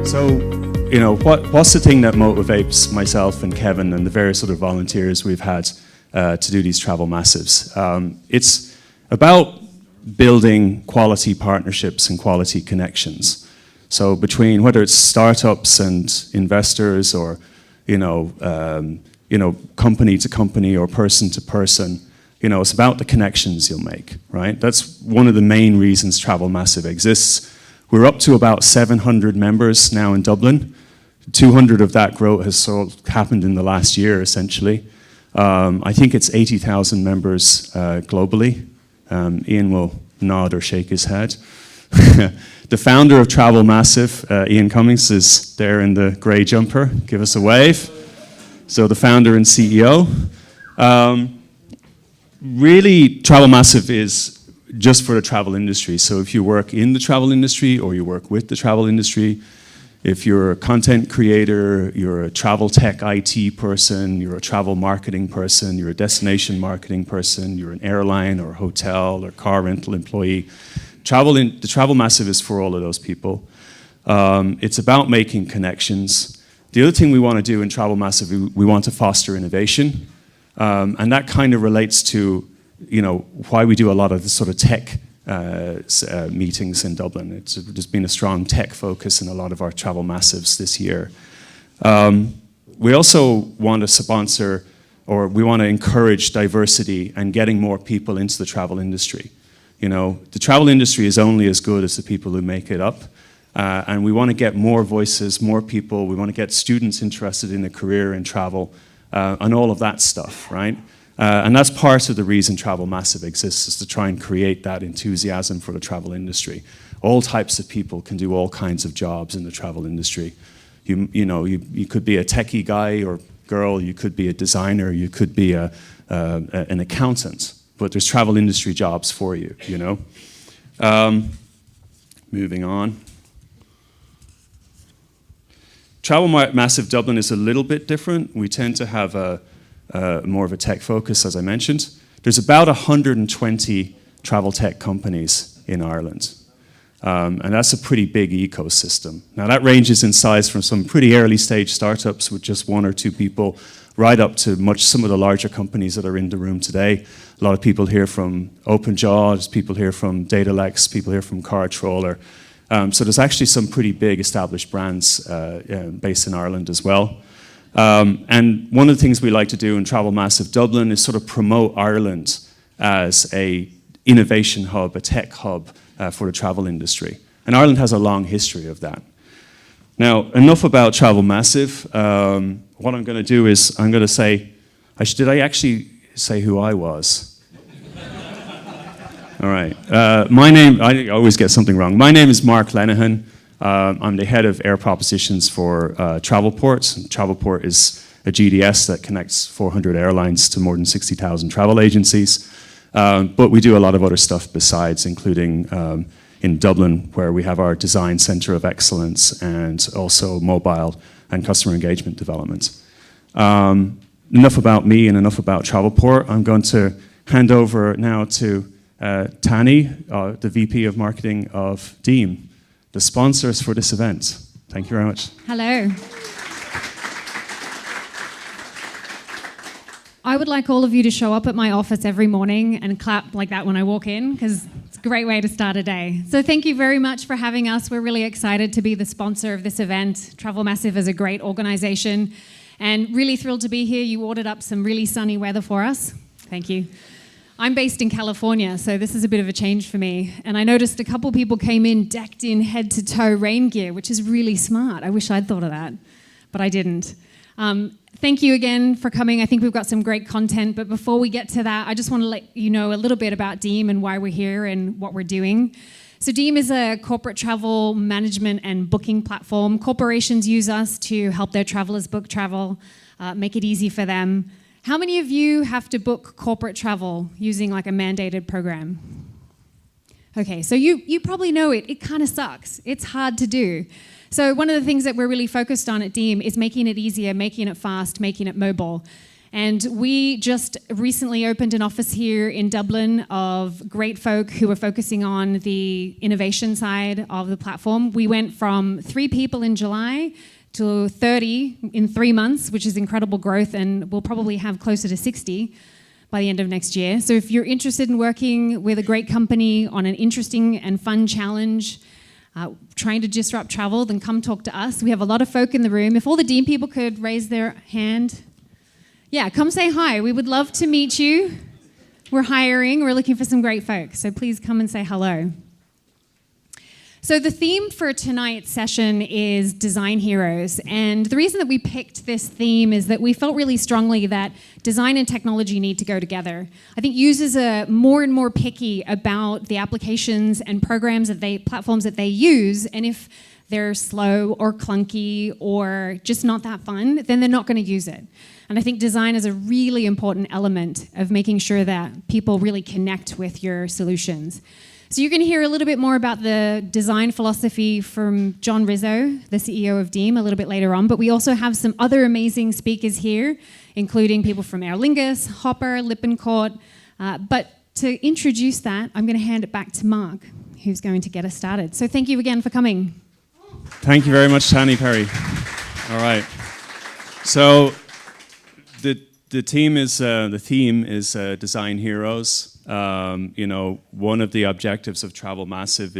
So, you know, what's the thing that motivates myself and Kevin and the various other volunteers we've had to do these Travel Massives? It's about building quality partnerships and quality connections. So between whether it's startups and investors or, company to company or person to person, it's about the connections you'll make, right? That's one of the main reasons Travel Massive exists. We're up to about 700 members now in Dublin. 200 of that growth has happened in the last year, essentially. I think it's 80,000 members globally. Ian will nod or shake his head. The founder of Travel Massive, Ian Cummings, is there in the grey jumper. Give us a wave. So the founder and CEO. Really, Travel Massive is just for the travel industry. So if you work in the travel industry or you work with the travel industry, if you're a content creator, you're a travel tech IT person, you're a travel marketing person, you're a destination marketing person, you're an airline or hotel or car rental employee, the Travel Massive is for all of those people. It's about making connections. The other thing we want to do in Travel Massive, we want to foster innovation. And that kind of relates to why we do a lot of the sort of tech meetings in Dublin. There's been a strong tech focus in a lot of our Travel Massives this year. We also want to sponsor, or we want to encourage diversity and getting more people into the travel industry. The travel industry is only as good as the people who make it up. And we want to get more voices, more people. We want to get students interested in a career in travel and all of that stuff, right? And that's part of the reason Travel Massive exists, is to try and create that enthusiasm for the travel industry. All types of people can do all kinds of jobs in the travel industry. You could be a techie guy or girl, you could be a designer, you could be an accountant, but there's travel industry jobs for you, Moving on. Travel Massive Dublin is a little bit different. We tend to have more of a tech focus, as I mentioned. There's about 120 travel tech companies in Ireland. And that's a pretty big ecosystem. Now that ranges in size from some pretty early stage startups with just one or two people, right up to some of the larger companies that are in the room today. A lot of people here from OpenJaw, there's people here from Datalex, people here from CarTroller. So there's actually some pretty big established brands based in Ireland as well. And one of the things we like to do in Travel Massive Dublin is sort of promote Ireland as a innovation hub, a tech hub for the travel industry. And Ireland has a long history of that. Now, enough about Travel Massive. What I'm going to do is I'm going to say, did I actually say who I was? All right. My name, I always get something wrong. My name is Mark Lenihan. I'm the head of air propositions for Travelport. Travelport is a GDS that connects 400 airlines to more than 60,000 travel agencies. But we do a lot of other stuff besides, including in Dublin, where we have our design center of excellence and also mobile and customer engagement development. Enough about me and enough about Travelport. I'm going to hand over now to Tani, the VP of Marketing of Deem, the sponsors for this event. Thank you very much. Hello. I would like all of you to show up at my office every morning and clap like that when I walk in, because it's a great way to start a day. So thank you very much for having us. We're really excited to be the sponsor of this event. Travel Massive is a great organization and really thrilled to be here. You ordered up some really sunny weather for us. Thank you. I'm based in California, so this is a bit of a change for me. And I noticed a couple people came in decked in head to toe rain gear, which is really smart. I wish I'd thought of that, but I didn't. Thank you again for coming. I think we've got some great content, but before we get to that, I just want to let you know a little bit about Deem and why we're here and what we're doing. So Deem is a corporate travel management and booking platform. Corporations use us to help their travelers book travel, make it easy for them. How many of you have to book corporate travel using like a mandated program? Okay, so you probably know it. It kind of sucks. It's hard to do. So one of the things that we're really focused on at Deem is making it easier, making it fast, making it mobile. And we just recently opened an office here in Dublin of great folk who are focusing on the innovation side of the platform. We went from 3 people in July to 30 in 3 months, which is incredible growth, and we'll probably have closer to 60 by the end of next year. So if you're interested in working with a great company on an interesting and fun challenge, trying to disrupt travel, then come talk to us. We have a lot of folk in the room. If all the Dean people could raise their hand. Yeah, come say hi. We would love to meet you. We're hiring. We're looking for some great folks. So please come and say hello. So the theme for tonight's session is design heroes. And the reason that we picked this theme is that we felt really strongly that design and technology need to go together. I think users are more and more picky about the applications and programs platforms that they use. And if they're slow or clunky or just not that fun, then they're not going to use it. And I think design is a really important element of making sure that people really connect with your solutions. So you're going to hear a little bit more about the design philosophy from John Rizzo, the CEO of Deem, a little bit later on. But we also have some other amazing speakers here, including people from Aer Lingus, Hopper, Lippincott. But to introduce that, I'm going to hand it back to Mark, who's going to get us started. So thank you again for coming. Thank you very much, Tani Perry. All right. So the theme is design heroes. One of the objectives of TravelMassive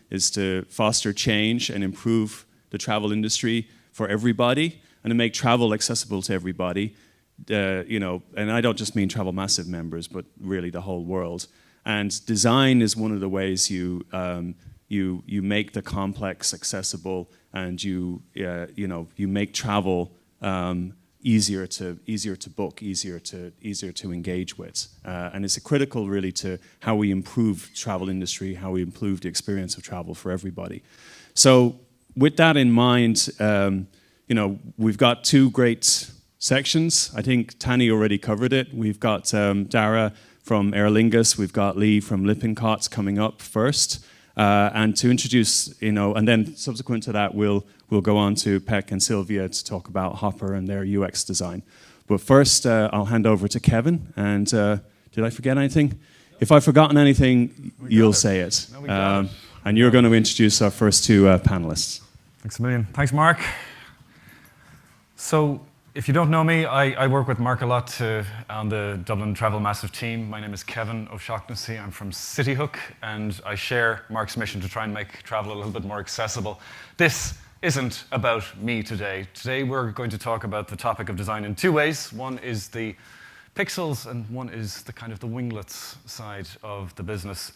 is to foster change and improve the travel industry for everybody and to make travel accessible to everybody. And I don't just mean TravelMassive members, but really the whole world. And design is one of the ways you make the complex accessible, and you make travel easier to book, easier to engage with, and it's critical really to how we improve travel industry, how we improve the experience of travel for everybody. So with that in mind, we've got 2 great sections. I think Tani already covered it. We've got Dara from Aer Lingus, we've got Lee from Lippincott coming up first, and to introduce, and then subsequent to that, we'll go on to Peck and Silvia to talk about Hopper and their UX design. But first, I'll hand over to Kevin. And did I forget anything? If I've forgotten anything, you'll say it. No, and you're going to introduce our first 2 panelists. Thanks a million. Thanks, Mark. So, if you don't know me, I work with Mark a lot on the Dublin TravelMassive team. My name is Kevin O'Shaughnessy. I'm from CityHook, and I share Mark's mission to try and make travel a little bit more accessible. This isn't about me today. Today we're going to talk about the topic of design in 2 ways. One is the pixels, and one is the kind of the winglets side of the business.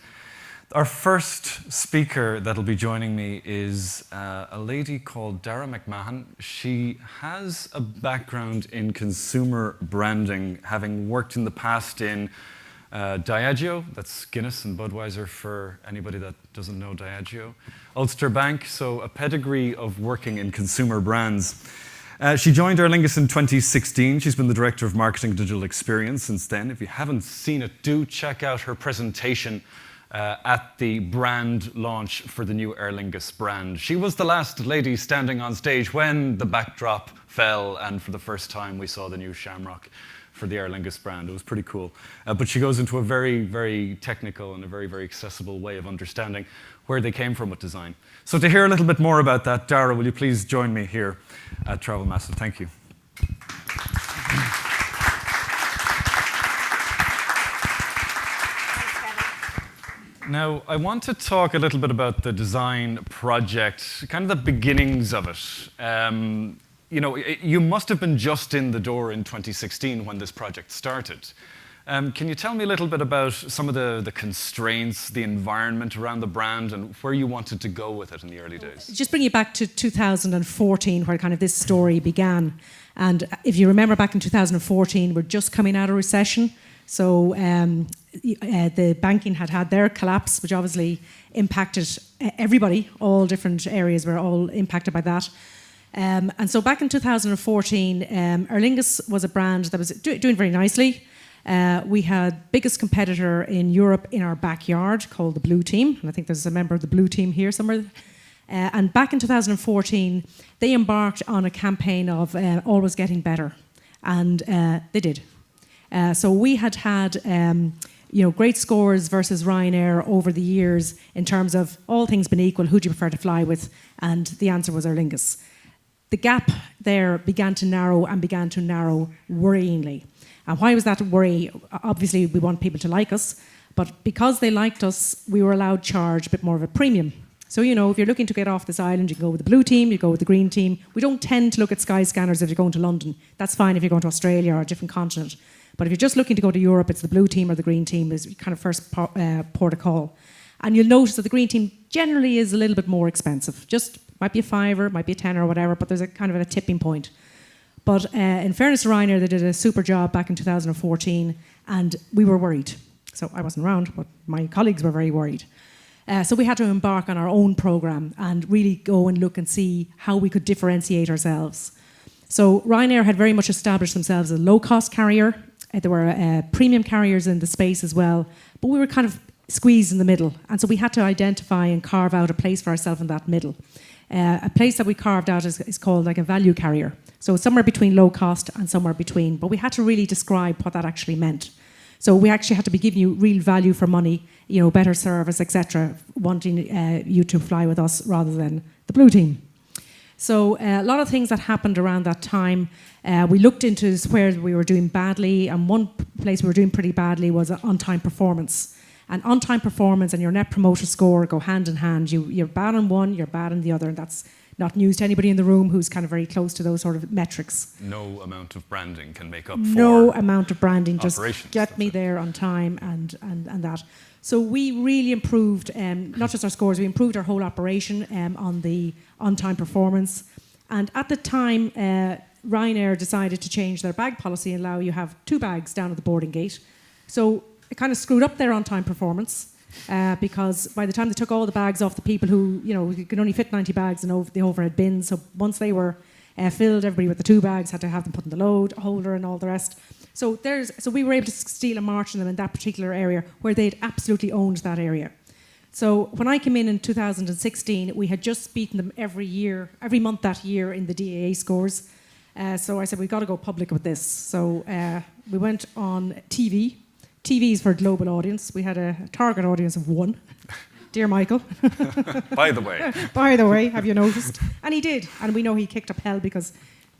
Our first speaker that'll be joining me is a lady called Dara McMahon. She has a background in consumer branding, having worked in the past in Diageo, that's Guinness and Budweiser for anybody that doesn't know Diageo. Ulster Bank, so a pedigree of working in consumer brands. She joined Aer Lingus in 2016. She's been the Director of Marketing Digital Experience since then. If you haven't seen it, do check out her presentation at the brand launch for the new Aer Lingus brand. She was the last lady standing on stage when the backdrop fell, and for the first time we saw the new shamrock for the Aer Lingus brand. It was pretty cool. But she goes into a very, very technical and a very, very accessible way of understanding where they came from with design. So to hear a little bit more about that, Dara, will you please join me here at TravelMassive? Thank you. Now, I want to talk a little bit about the design project, kind of the beginnings of it. You must have been just in the door in 2016 when this project started. Can you tell me a little bit about some of the constraints, the environment around the brand, and where you wanted to go with it in the early days? Just bring you back to 2014, where kind of this story began. And if you remember back in 2014, we're just coming out of recession. So the banking had their collapse, which obviously impacted everybody. All different areas were all impacted by that. And so back in 2014, Aer Lingus was a brand that was doing very nicely. We had biggest competitor in Europe in our backyard called the Blue Team. And I think there's a member of the Blue Team here somewhere. And back in 2014, they embarked on a campaign of always getting better. And they did. So we had great scores versus Ryanair over the years in terms of all things being equal, who do you prefer to fly with? And the answer was Aer Lingus. The gap there began to narrow worryingly. And why was that a worry? Obviously, we want people to like us, but because they liked us, we were allowed to charge a bit more of a premium. So, if you're looking to get off this island, you can go with the blue team, you go with the green team. We don't tend to look at sky scanners if you're going to London. That's fine if you're going to Australia or a different continent. But if you're just looking to go to Europe, it's the blue team or the green team is kind of first port of call. And you'll notice that the green team generally is a little bit more expensive. Just might be a £5, might be a £10 or whatever, but there's a kind of a tipping point. But in fairness to Ryanair, they did a super job back in 2014, and we were worried. So I wasn't around, but my colleagues were very worried. So we had to embark on our own programme and really go and look and see how we could differentiate ourselves. So Ryanair had very much established themselves as a low-cost carrier. There were premium carriers in the space as well, but we were kind of squeezed in the middle. And so we had to identify and carve out a place for ourselves in that middle. A place that we carved out is called like a value carrier. So somewhere between low cost and somewhere between. But we had to really describe what that actually meant. So we actually had to be giving you real value for money, better service, etc., wanting you to fly with us rather than the blue team. So a lot of things that happened around that time. We looked into where we were doing badly, and one place we were doing pretty badly was on-time performance. And on-time performance and your net promoter score go hand in hand. You're bad on one, you're bad on the other, and that's not news to anybody in the room who's kind of very close to those sort of metrics. No amount of branding can make up for no amount of branding, just operations. get me there on time and that. So we really improved, not just our scores, we improved our whole operation on the on-time performance. And at the time, Ryanair decided to change their bag policy and allow you have 2 bags down at the boarding gate. So it kind of screwed up their on-time performance because by the time they took all the bags off the people who, you could only fit 90 bags in the overhead bins. So once they were filled, everybody with the 2 bags had to have them put in the load holder and all the rest. So we were able to steal a march on them in that particular area where they'd absolutely owned that area. So when I came in 2016, we had just beaten them every month that year in the DAA scores. So I said, we've got to go public with this. So we went on TV. TV is for a global audience. We had a target audience of 1. Dear Michael. By the way. By the way, have you noticed? And he did. And we know he kicked up hell because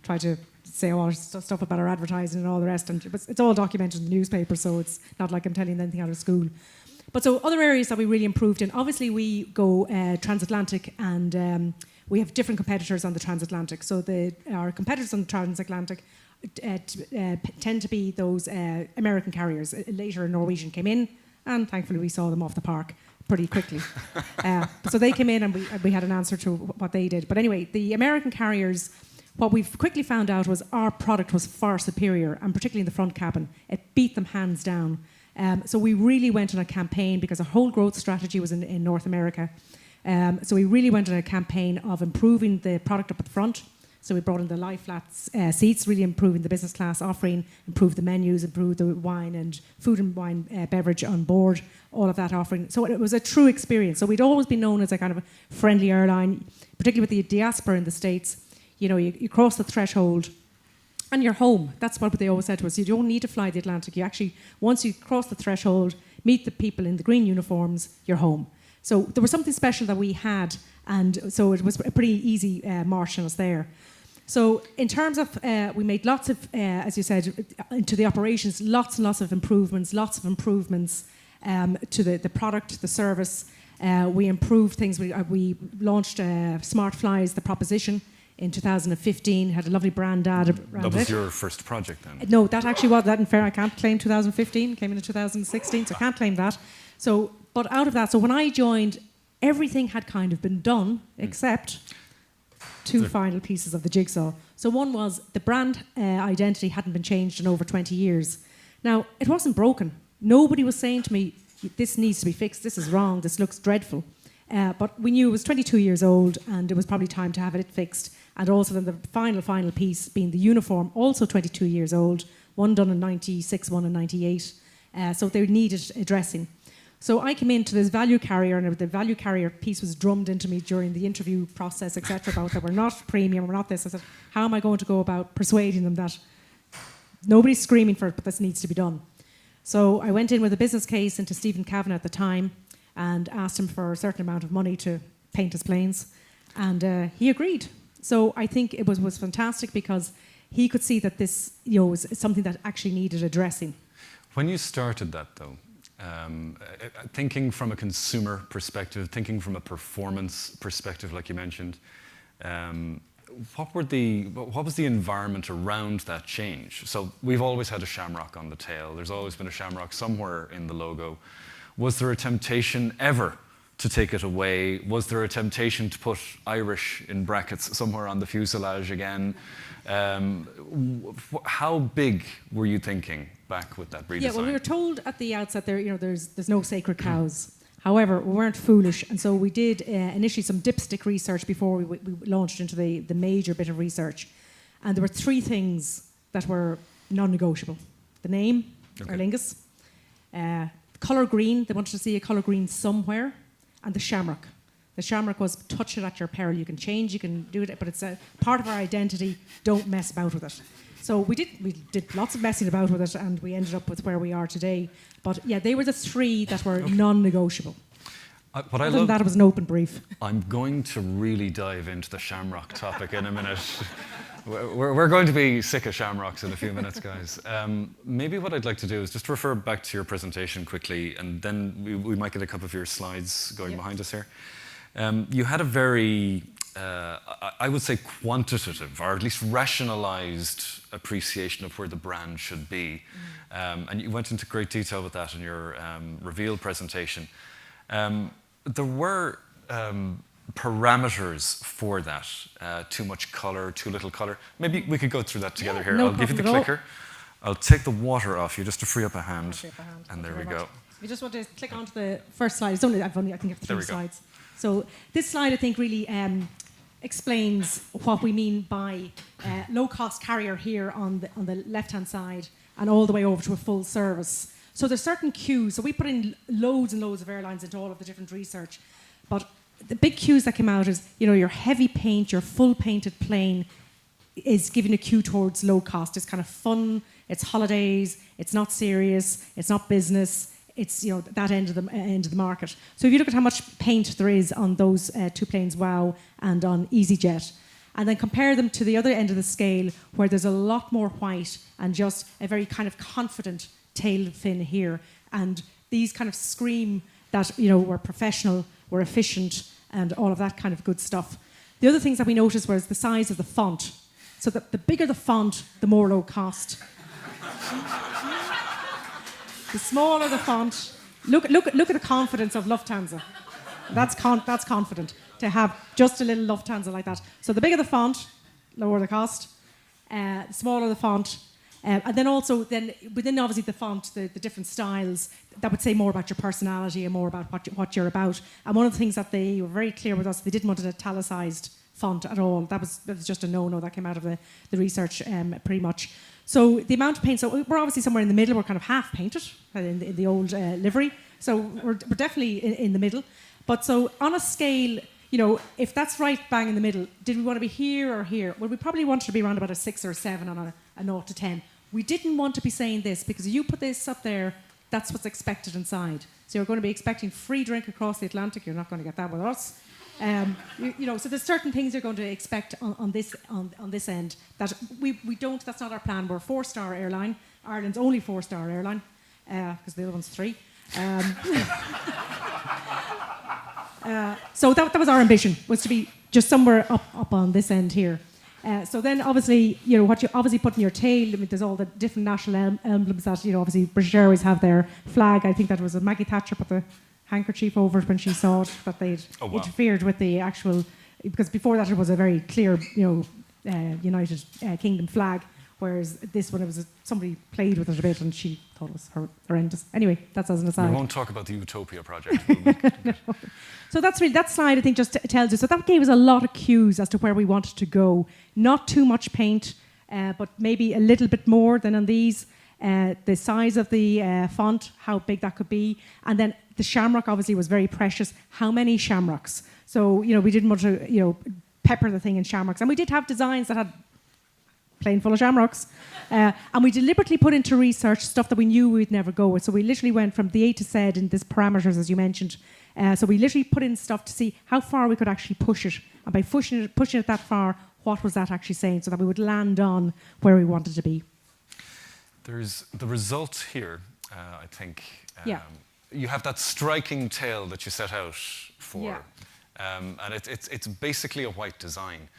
tried to say all stuff about our advertising and all the rest. And it's all documented in the newspaper, so it's not like I'm telling you anything out of school. But so other areas that we really improved in, obviously we go transatlantic and we have different competitors on the transatlantic. So our competitors on the transatlantic tend to be those American carriers. Later Norwegian came in and thankfully we saw them off the park pretty quickly. So they came in and we had an answer to what they did. But anyway, the American carriers, what we've quickly found out was our product was far superior, and particularly in the front cabin. It beat them hands down. So we really went on a campaign because our whole growth strategy was in North America. So we really went on a campaign of improving the product up at the front. So we brought in the lie flat seats, really improving the business class offering, improved the menus, improved the wine and food and wine beverage on board, all of that offering. So it was a true experience. So we'd always been known as a kind of a friendly airline, particularly with the diaspora in the States. You cross the threshold and you're home. That's what they always said to us. You don't need to fly the Atlantic. You actually, once you cross the threshold, meet the people in the green uniforms, you're home. So there was something special that we had, and so it was a pretty easy march on us there. So in terms of, we made lots of, as you said, into the operations, lots and lots of improvements to the product, the service. We improved things. We launched Smart Flies, the proposition, in 2015, had a lovely brand ad around it. That was your first project then? No, that actually was. That in fair, I can't claim 2015, came in 2016, so I can't claim that. So, but out of that, so when I joined, everything had kind of been done, except 2 final pieces of the jigsaw. So one was the brand identity hadn't been changed in over 20 years. Now, it wasn't broken. Nobody was saying to me, this needs to be fixed, this is wrong, this looks dreadful. But we knew it was 22 years old and it was probably time to have it fixed. And also then the final piece being the uniform, also 22 years old, one done in 96, one in 98. So they needed addressing. So I came into this value carrier, and the value carrier piece was drummed into me during the interview process, etc., about that we're not premium, we're not this. I said, how am I going to go about persuading them that Nobody's screaming for it, but this needs to be done. So I went in with a business case into Stephen Kavanagh at the time and asked him for a certain amount of money to paint his planes, and he agreed. So I think it was fantastic because he could see that this was something that actually needed addressing. When you started that, though, thinking from a consumer perspective, thinking from a performance perspective, like you mentioned, what was the environment around that change? So we've always had a shamrock on the tail. There's always been a shamrock somewhere in the logo. Was there a temptation ever to take it away? Was there a temptation to put Irish in brackets somewhere on the fuselage again? How big were you thinking back with that redesign? Yeah, well, we were told at the outset there's no sacred cows. However, we weren't foolish, and so we did initially some dipstick research before we launched into the major bit of research. And there were 3 things that were non-negotiable. The name, Aer Lingus, colour green, they wanted to see a colour green somewhere, and the shamrock. The shamrock was touch it at your peril. You can change, you can do it, but it's a part of our identity. Don't mess about with it. So we did lots of messing about with it, and we ended up with where we are today. But yeah, they were the 3 that were non-negotiable. What I Other than love, that, it was an open brief. I'm going to really dive into the shamrock topic in a minute. We're going to be sick of shamrocks in a few minutes, guys. Maybe what I'd like to do is just refer back to your presentation quickly, and then we might get a couple of your slides going behind us here. You had a very, I would say, quantitative, or at least rationalized appreciation of where the brand should be. And you went into great detail with that in your reveal presentation. There were parameters for that. Too much color, too little color. Maybe we could go through that together here. No I'll give you the problem at clicker. I'll take the water off you just to free up a hand. And there we go. You just want to click onto the first slide. It's only, I think I have 3 slides. So this slide, I think, really explains what we mean by low-cost carrier here on the left-hand side and all the way over to a full service. So there's certain cues. So we put in loads and loads of airlines into all of the different research. But the big cues that came out is, your heavy paint, your full painted plane is giving a cue towards low cost. It's kind of fun, it's holidays, it's not serious, it's not business. It's that end of the market. So if you look at how much paint there is on those 2 planes, WOW and on EasyJet, and then compare them to the other end of the scale where there's a lot more white and just a very kind of confident tail fin here, and these kind of scream that we're professional, we're efficient, and all of that kind of good stuff. The other things that we noticed was the size of the font. So the bigger the font, the more low cost. The smaller the font, look at the confidence of Lufthansa. That's confident to have just a little Lufthansa like that. So the bigger the font, lower the cost. The smaller the font, and then also within obviously the font, the different styles that would say more about your personality and more about what you're about. And one of the things that they were very clear with us, they didn't want an italicized font at all. That was just a no-no that came out of the research pretty much. So the amount of paint, so we're obviously somewhere in the middle. We're kind of half painted in the old livery. So we're definitely in the middle. But so on a scale, if that's right bang in the middle, did we want to be here or here? Well, we probably wanted to be around about a 6 or a 7 on a 0 to 10. We didn't want to be saying this because if you put this up there, that's what's expected inside. So you're going to be expecting free drink across the Atlantic. You're not going to get that with us. So there's certain things you're going to expect on this end that we don't. That's not our plan. We're a 4-star airline. Ireland's only 4-star airline because the other one's 3. So that was our ambition, was to be just somewhere up on this end here. So then obviously, what you obviously put in your tail, there's all the different national emblems that, obviously British Airways have their flag. I think that was Maggie Thatcher put the handkerchief over it when she saw it, that they'd interfered with the actual, because before that it was a very clear, United Kingdom flag, whereas this one, somebody played with it a bit and she thought it was horrendous. Anyway, that's as an aside. We won't talk about the Utopia project. No. So that slide, I think, just tells you. So that gave us a lot of cues as to where we wanted to go. Not too much paint, but maybe a little bit more than on these. The size of the font, how big that could be. And then the shamrock obviously was very precious. How many shamrocks? So, we didn't want to, pepper the thing in shamrocks. And we did have designs that had plane full of shamrocks. And we deliberately put into research stuff that we knew we'd never go with. So we literally went from the A to Z in these parameters, as you mentioned. So we literally put in stuff to see how far we could actually push it. And by pushing it that far, what was that actually saying, so that we would land on where we wanted to be. There's the result here, I think. You have that striking tail that you set out for. And it's basically a white design.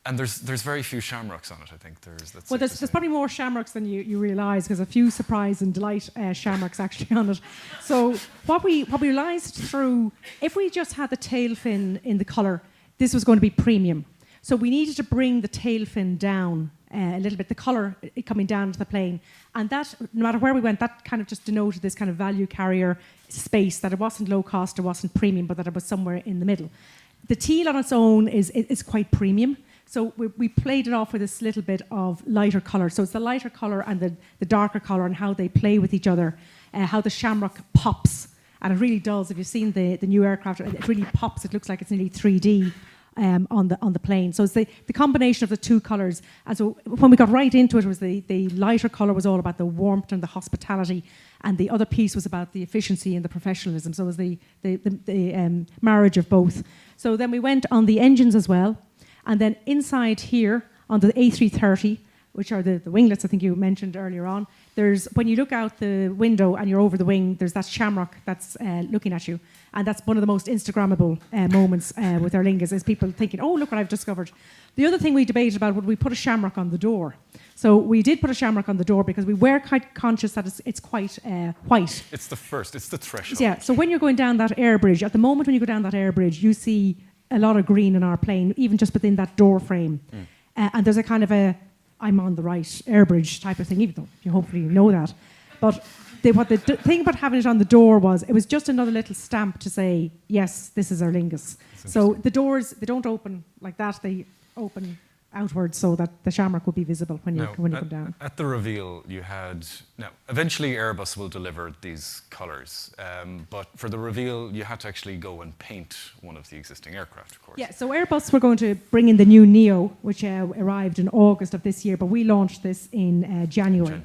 And there's very few shamrocks on it, I think. There's probably more shamrocks than you realise, because a few surprise and delight shamrocks actually on it. So what we realised through, if we just had the tail fin in the colour, this was going to be premium. So we needed to bring the tail fin down a little bit, the colour coming down to the plane. And that, no matter where we went, that kind of just denoted this kind of value carrier space, that it wasn't low cost, it wasn't premium, but that it was somewhere in the middle. The teal on its own is quite premium. So we played it off with this little bit of lighter colour. So it's the lighter colour and the darker colour and how they play with each other, how the shamrock pops. And it really does. If you've seen the new aircraft, it really pops. It looks like it's nearly 3D. On the plane. So it's the combination of the two colours. And so when we got right into it, was the lighter colour was all about the warmth and the hospitality, and the other piece was about the efficiency and the professionalism. So it was the marriage of both. So then we went on the engines as well. And then inside here on the A330, which are the winglets I think you mentioned earlier on, when you look out the window and you're over the wing, there's that shamrock that's looking at you. And that's one of the most Instagrammable moments with Aer Lingus, is people thinking, oh, look what I've discovered. The other thing we debated about, would we put a shamrock on the door? So we did put a shamrock on the door because we were quite conscious that it's quite white. It's the threshold. Yeah, so when you're going down that air bridge, at the moment when you go down that air bridge, you see a lot of green in our plane, even just within that door frame. And there's a kind of I'm on the right air bridge type of thing, even though you hopefully know that. But the thing about having it on the door was, it was just another little stamp to say, yes, this is Aer Lingus. So the doors, they don't open like that, they open outwards so that the shamrock will be visible when you come down. At the reveal, you had... Now, eventually Airbus will deliver these colours, but for the reveal, you had to actually go and paint one of the existing aircraft, of course. Yeah, so Airbus were going to bring in the new Neo, which arrived in August of this year, but we launched this in January.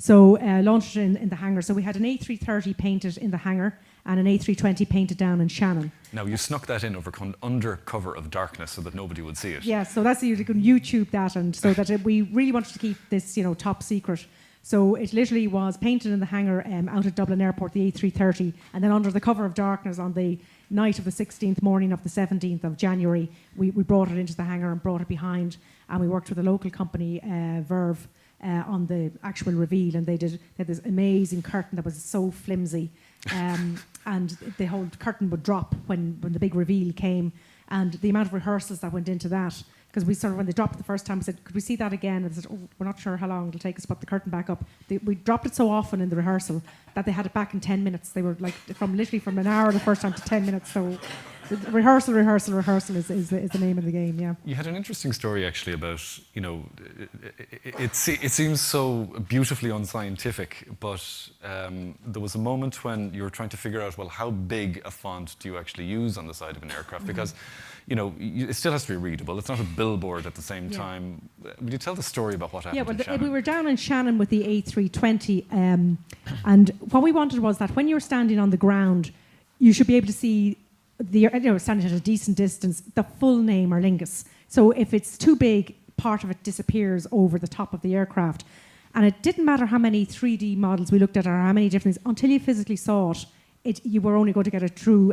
So launched it in the hangar. So we had an A330 painted in the hangar and an A320 painted down in Shannon. Now, you snuck that in under cover of darkness so that nobody would see it. Yeah, so that's, you can YouTube that, and so that we really wanted to keep this, top secret. So it literally was painted in the hangar out at Dublin Airport, the A330, and then under the cover of darkness on the night of the 16th, morning of the 17th of January, we brought it into the hangar and brought it behind, and we worked with a local company, Verve, on the actual reveal, and they had this amazing curtain that was so flimsy, and the whole curtain would drop when the big reveal came, and the amount of rehearsals that went into that, because we sort of, when they dropped it the first time, we said, could we see that again? And they said, oh, we're not sure how long it'll take us to put the curtain back up. We dropped it so often in the rehearsal that they had it back in 10 minutes. They were like literally from an hour the first time to 10 minutes. So rehearsal is the name of the game, yeah. You had an interesting story actually about, it seems so beautifully unscientific, but there was a moment when you were trying to figure out, well, how big a font do you actually use on the side of an aircraft? Because, it still has to be readable. It's not a billboard at the same time. Would you tell the story about what happened in Shannon? We were down in Shannon with the A320, and what we wanted was that when you're standing on the ground, you should be able to see standing at a decent distance, the full name Aer Lingus. So if it's too big, part of it disappears over the top of the aircraft. And it didn't matter how many 3D models we looked at or how many different things, until you physically saw it, you were only going to get a true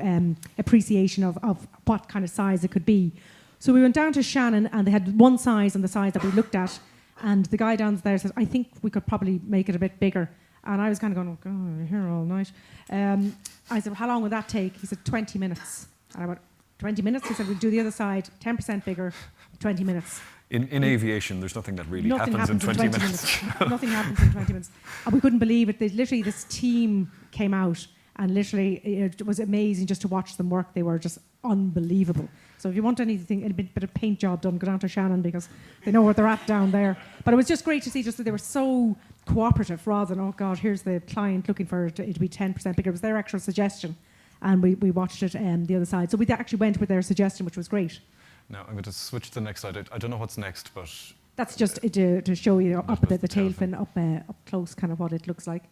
appreciation of what kind of size it could be. So we went down to Shannon, and they had one size on the size that we looked at, and the guy down there said, I think we could probably make it a bit bigger. And I was kind of going, oh, God, I'm here all night. I said, well, how long would that take? He said, 20 minutes. And I went, 20 minutes? He said, we'll do the other side, 10% bigger, 20 minutes. In aviation, there's nothing that really happens in 20 minutes. Nothing happens in 20 minutes. And we couldn't believe it. Literally, this team came out, and literally, it was amazing just to watch them work. They were just unbelievable. So if you want anything, a bit of paint job done, go down to Shannon, because they know where they're at down there. But it was just great to see just that they were so cooperative, rather than, oh God, here's the client looking for it to be 10% bigger. It was their actual suggestion, and we watched it the other side. So we actually went with their suggestion, which was great. Now I'm going to switch to the next slide. I don't know what's next, but That's just to show you up at the tail fin, up close, kind of what it looks like.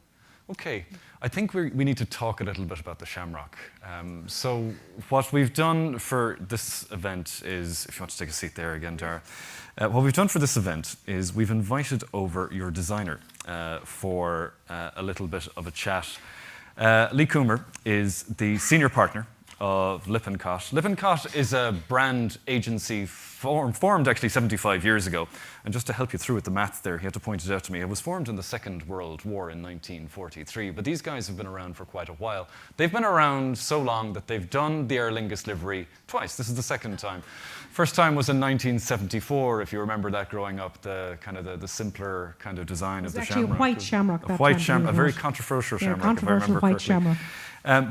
Okay, I think we need to talk a little bit about the Shamrock. So what we've done for this event is, if you want to take a seat there again, Dara, what we've done for this event is we've invited over your designer for a little bit of a chat. Lee Coomber is the senior partner of Lippincott. Lippincott is a brand agency formed actually 75 years ago. And just to help you through with the maths there, he had to point it out to me. It was formed in the Second World War in 1943, but these guys have been around for quite a while. They've been around so long that they've done the Aer Lingus livery twice. This is the second time. First time was in 1974, if you remember that growing up, the simpler kind of design of the Actually, shamrock. a white shamrock. A white shamrock, a very controversial shamrock, controversial if I remember white correctly. shamrock.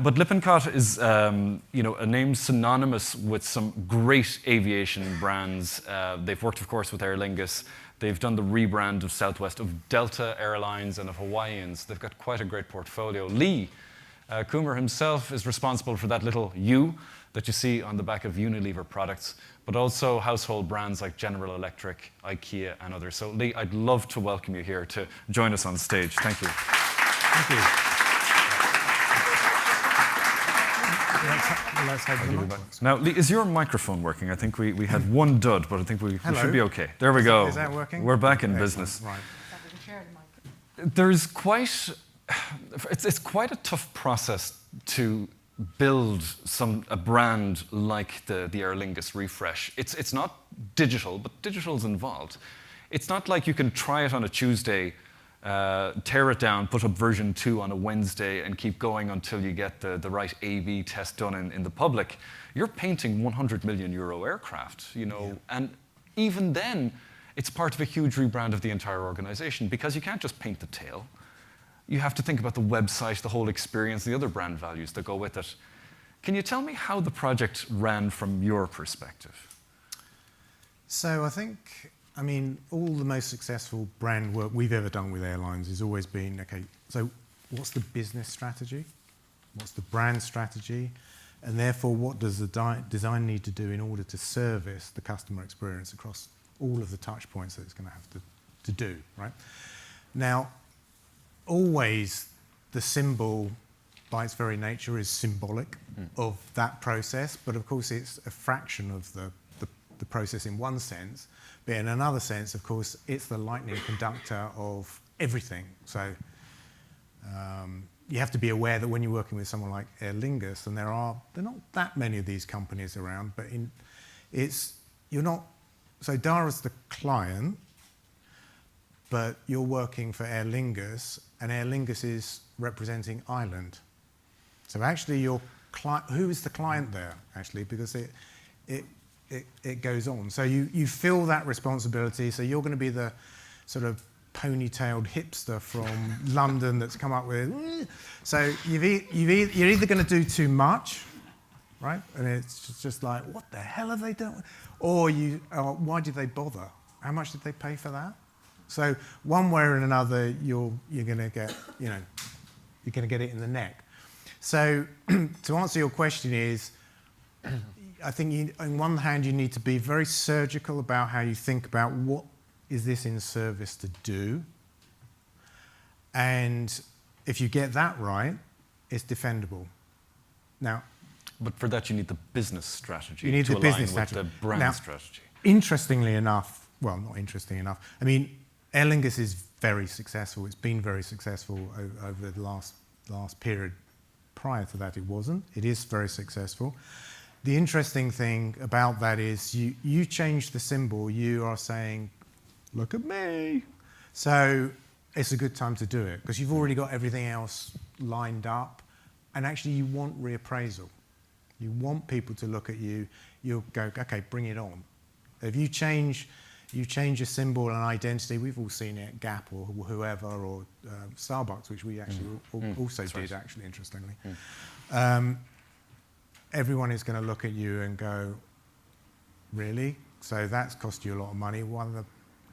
But Lippincott is, a name synonymous with some great aviation brands. They've worked, of course, with Aer Lingus. They've done the rebrand of Southwest, of Delta Airlines, and of Hawaiians. They've got quite a great portfolio. Lee Coomber himself is responsible for that little U that you see on the back of Unilever products, but also household brands like General Electric, IKEA, and others. So, Lee, I'd love to welcome you here to join us on stage. Thank you. Thank you. Let's hope the mic works. Now, Lee, is your microphone working? I think we had one dud, but I think we should be okay. There we go. Is that working? We're back in Excellent. business. Right. There's quite, it's quite a tough process to build a brand like the Aer Lingus refresh. It's not digital, but digital's involved. It's not like you can try it on a Tuesday, tear it down, put up version 2 on a Wednesday, and keep going until you get the right A/B test done in the public. You're painting €100 million aircraft, and even then, it's part of a huge rebrand of the entire organization, because you can't just paint the tail. You have to think about the website, the whole experience, the other brand values that go with it. Can you tell me how the project ran from your perspective? So all the most successful brand work we've ever done with airlines has always been, okay, so what's the business strategy? What's the brand strategy? And therefore, what does the design need to do in order to service the customer experience across all of the touch points that it's going to have to do, right? Now, always the symbol, by its very nature, is symbolic of that process, but of course it's a fraction of the process in one sense, but in another sense, of course, it's the lightning conductor of everything. So you have to be aware that when you're working with someone like Aer Lingus, and there are not that many of these companies around, but so Dara's the client, but you're working for Aer Lingus, and Aer Lingus is representing Ireland. So actually, who is the client there, actually? Because it goes on. So you feel that responsibility, so you're going to be the sort of ponytailed hipster from London that's come up with... So you're either going to do too much, right? And it's just like, what the hell have they done? Or why did they bother? How much did they pay for that? So one way or another, you're going to get, you're going to get it in the neck. So to answer your question is, I think on one hand, you need to be very surgical about how you think about what is this in service to do. And if you get that right, it's defendable. Now, but for that, you need the business strategy. You need the business strategy with the brand strategy. Interestingly enough, well, not interesting enough. I mean, Aer Lingus is very successful. It's been very successful over the last period. Prior to that, it wasn't. It is very successful. The interesting thing about that is you change the symbol. You are saying, look at me. So it's a good time to do it because you've already got everything else lined up. And actually, you want reappraisal. You want people to look at you. You'll go, okay, bring it on. If you change a symbol and identity, we've all seen it, Gap or whoever, or Starbucks, which we actually also did, actually, interestingly. Everyone is going to look at you and go, really? So that's cost you a lot of money. Why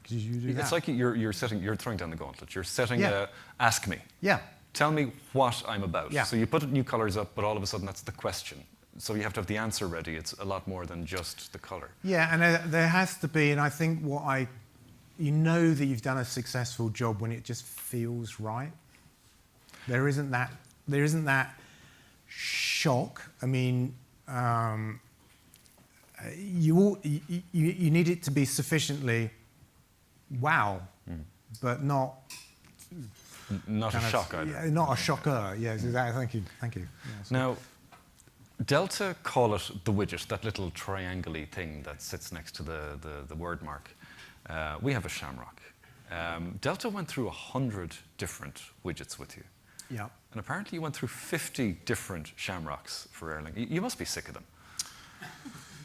did you do that? It's like you're throwing down the gauntlet. You're setting ask me. Yeah. Tell me what I'm about. Yeah. So you put new colours up, but all of a sudden that's the question. So you have to have the answer ready. It's a lot more than just the colour. Yeah, and there has to be, and I think what I you know that you've done a successful job when it just feels right. There isn't that shock. I mean, you need it to be sufficiently wow, but not Not a shock either. Yeah, not a shocker. Yes, exactly. Thank you. Yes. Now, Delta call it the widget, that little triangle-y thing that sits next to the word mark. We have a Shamrock. Delta went through 100 different widgets with you. Yeah. And apparently you went through 50 different Shamrocks for Aer Lingus. You must be sick of them.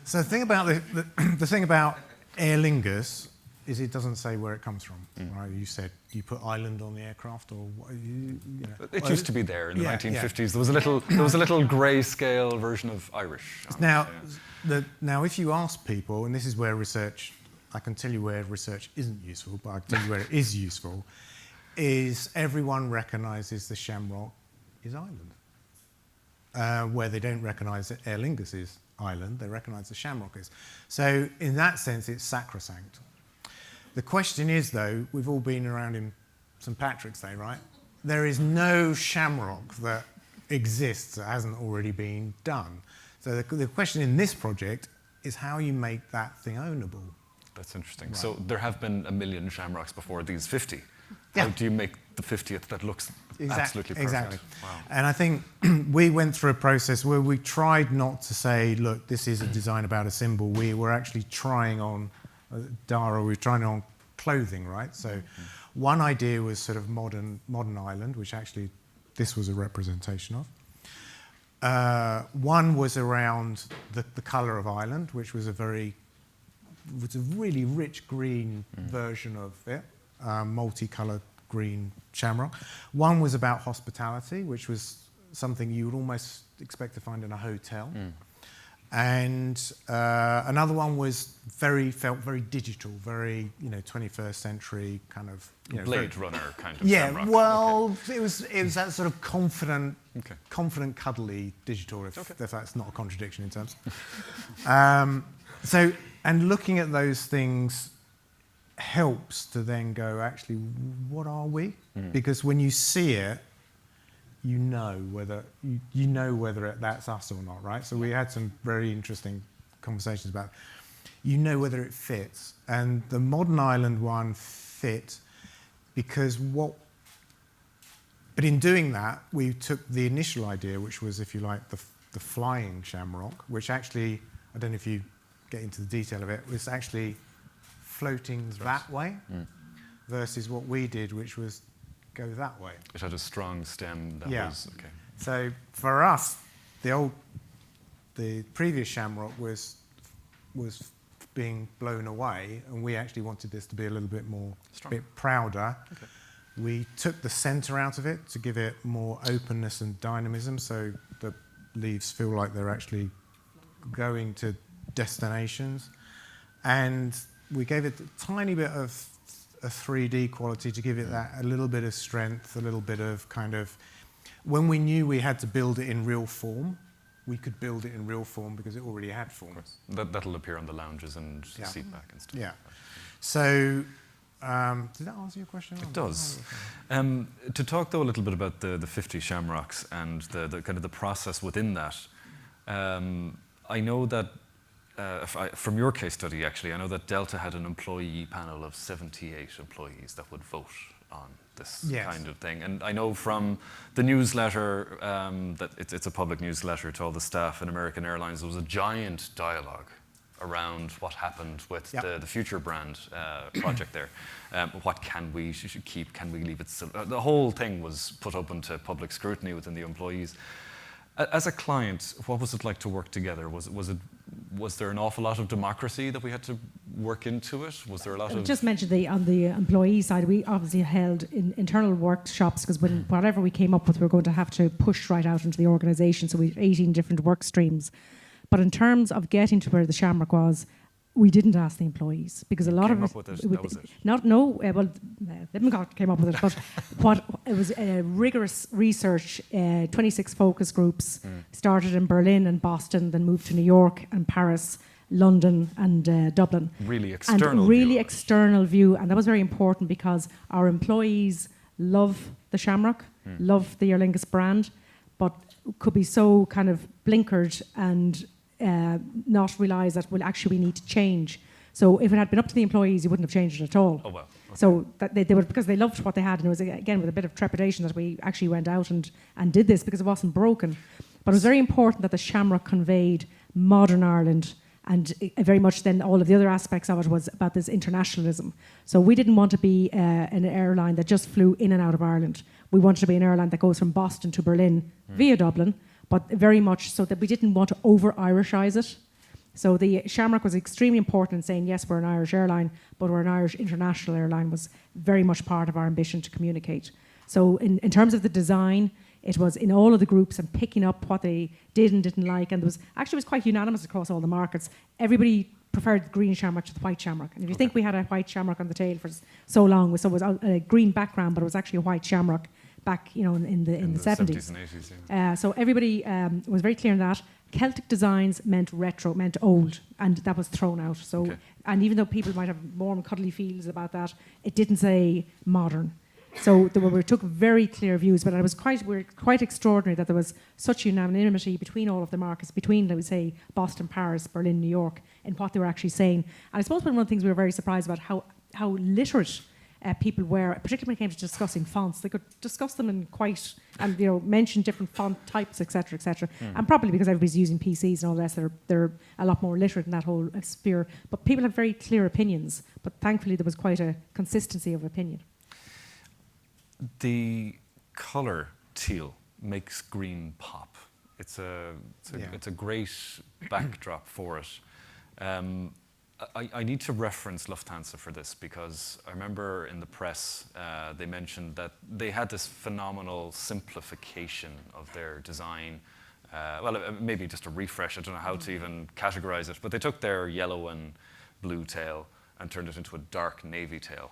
So the thing about the thing about Aer Lingus is it doesn't say where it comes from. Right? You said you put island on the aircraft, or you know. It used to be there in the Yeah, 1950s. yeah. There was a little grayscale version of Irish. Now, now, if you ask people, and this is where research, I can tell you where research isn't useful, but I can tell you where it is useful, is everyone recognises the Shamrock is Ireland. Where they don't recognise that Aer Lingus is Ireland, they recognise the Shamrock is. So in that sense, it's sacrosanct. The question is, though, we've all been around in St Patrick's Day, right? There is no Shamrock that exists that hasn't already been done. So the question in this project is how you make that thing ownable. That's interesting. Right. So there have been 1 million Shamrocks before these 50. Yeah. How do you make the 50th that looks absolutely perfect? Exactly. Wow. And I think we went through a process where we tried not to say, look, this is a design about a symbol. We were actually trying on, Dara, we were trying on clothing, right? So one idea was sort of modern Ireland, which actually this was a representation of. One was around the colour of Ireland, which was a really rich green version of it, multicoloured green shamrock. One was about hospitality, which was something you would almost expect to find in a hotel. And another one was felt very digital, very 21st century kind of Blade Runner kind of yeah. Shamrock. Well, it was that sort of confident, Okay. cuddly digital. If that's not a contradiction in terms. And looking at those things helps to then go, actually, what are we? Because when you see it, you know whether that's us or not, right? So we had some very interesting conversations about, whether it fits, and the modern Ireland one fit because But in doing that, we took the initial idea, which was, if you like, the flying Shamrock, which actually, I don't know if you get into the detail of it, was actually floating that way versus what we did, which was go that way. It had a strong stem that was okay. So for us, the previous Shamrock was being blown away, and we actually wanted this to be a little bit more, bit prouder. Okay. We took the centre out of it to give it more openness and dynamism, so the leaves feel like they're actually going to destinations, and we gave it a tiny bit of a 3D quality to give it that a little bit of strength, a little bit of kind of. When we knew we had to build it in real form, we could build it in real form because it already had form. That'll appear on the lounges and seat back and stuff. Yeah. So, did that answer your question? It does. To talk though a little bit about the 50 Shamrocks and the kind of the process within that, I know that from your case study actually, I know that Delta had an employee panel of 78 employees that would vote on this kind of thing. And I know from the newsletter, that it's a public newsletter to all the staff in American Airlines, there was a giant dialogue around what happened with the Future brand project there. What can we keep, can we leave it? The whole thing was put open to public scrutiny within the employees. As a client, what was it like to work together? Was there an awful lot of democracy that we had to work into it? Was there a lot of... Just mentioned on the employee side, we obviously held internal workshops because whatever we came up with, we were going to have to push right out into the organisation. So we had 18 different work streams. But in terms of getting to where the Shamrock was, we didn't ask the employees because a lot of it. That was it. Lippincott came up with it, but it was a rigorous research. 26 focus groups started in Berlin and Boston, then moved to New York and Paris, London and Dublin. Really external and really view. external view, and that was very important because our employees love the Shamrock, love the Aer Lingus brand, but could be so kind of blinkered and not realise that, well, actually we need to change. So if it had been up to the employees, you wouldn't have changed it at all. Oh, well. Okay. So that they were, because they loved what they had, and it was, again, with a bit of trepidation that we actually went out and did this because it wasn't broken. But it was very important that the Shamrock conveyed modern Ireland, and very much then all of the other aspects of it was about this internationalism. So we didn't want to be an airline that just flew in and out of Ireland. We wanted to be an airline that goes from Boston to Berlin via Dublin, but very much so that we didn't want to over-Irishize it. So the Shamrock was extremely important in saying, yes, we're an Irish airline, but we're an Irish international airline, was very much part of our ambition to communicate. So in terms of the design, it was in all of the groups and picking up what they did and didn't like. And there was actually, it was quite unanimous across all the markets. Everybody preferred the green Shamrock to the white Shamrock. And if you think we had a white Shamrock on the tail for so long, so it was a green background, but it was actually a white Shamrock back, you know, in the 70s. And 80s, yeah. So everybody was very clear on that. Celtic designs meant retro, meant old, and that was thrown out. So, Okay. and even though people might have warm, cuddly feels about that, it didn't say modern. So we took very clear views, but it was quite extraordinary that there was such unanimity between all of the markets, between, let me say, Boston, Paris, Berlin, New York, in what they were actually saying. And I suppose one of the things we were very surprised about how literate people were, particularly when it came to discussing fonts. They could discuss them in quite, and mention different font types, etc., etc. And probably because everybody's using PCs and all the rest, they're a lot more literate in that whole sphere. But people have very clear opinions. But thankfully, there was quite a consistency of opinion. The colour teal makes green pop. It's a great backdrop for it. I need to reference Lufthansa for this because I remember in the press they mentioned that they had this phenomenal simplification of their design. Maybe just a refresh, I don't know how to even categorize it, but they took their yellow and blue tail and turned it into a dark navy tail.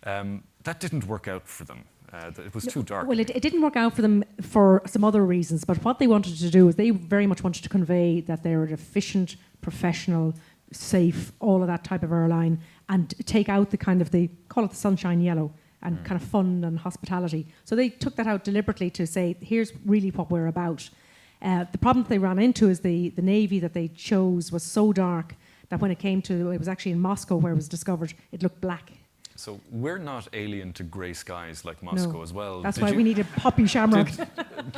That didn't work out for them. It was too dark. Well, it didn't work out for them for some other reasons, but what they wanted to do is they very much wanted to convey that they're an efficient, professional, safe, all of that type of airline, and take out the kind of call it the sunshine yellow, and kind of fun and hospitality. So they took that out deliberately to say, here's really what we're about. The problem that they ran into is the navy that they chose was so dark that when it came to, it was actually in Moscow where it was discovered, it looked black. So we're not alien to grey skies like Moscow as well. That's why we need a poppy Shamrock.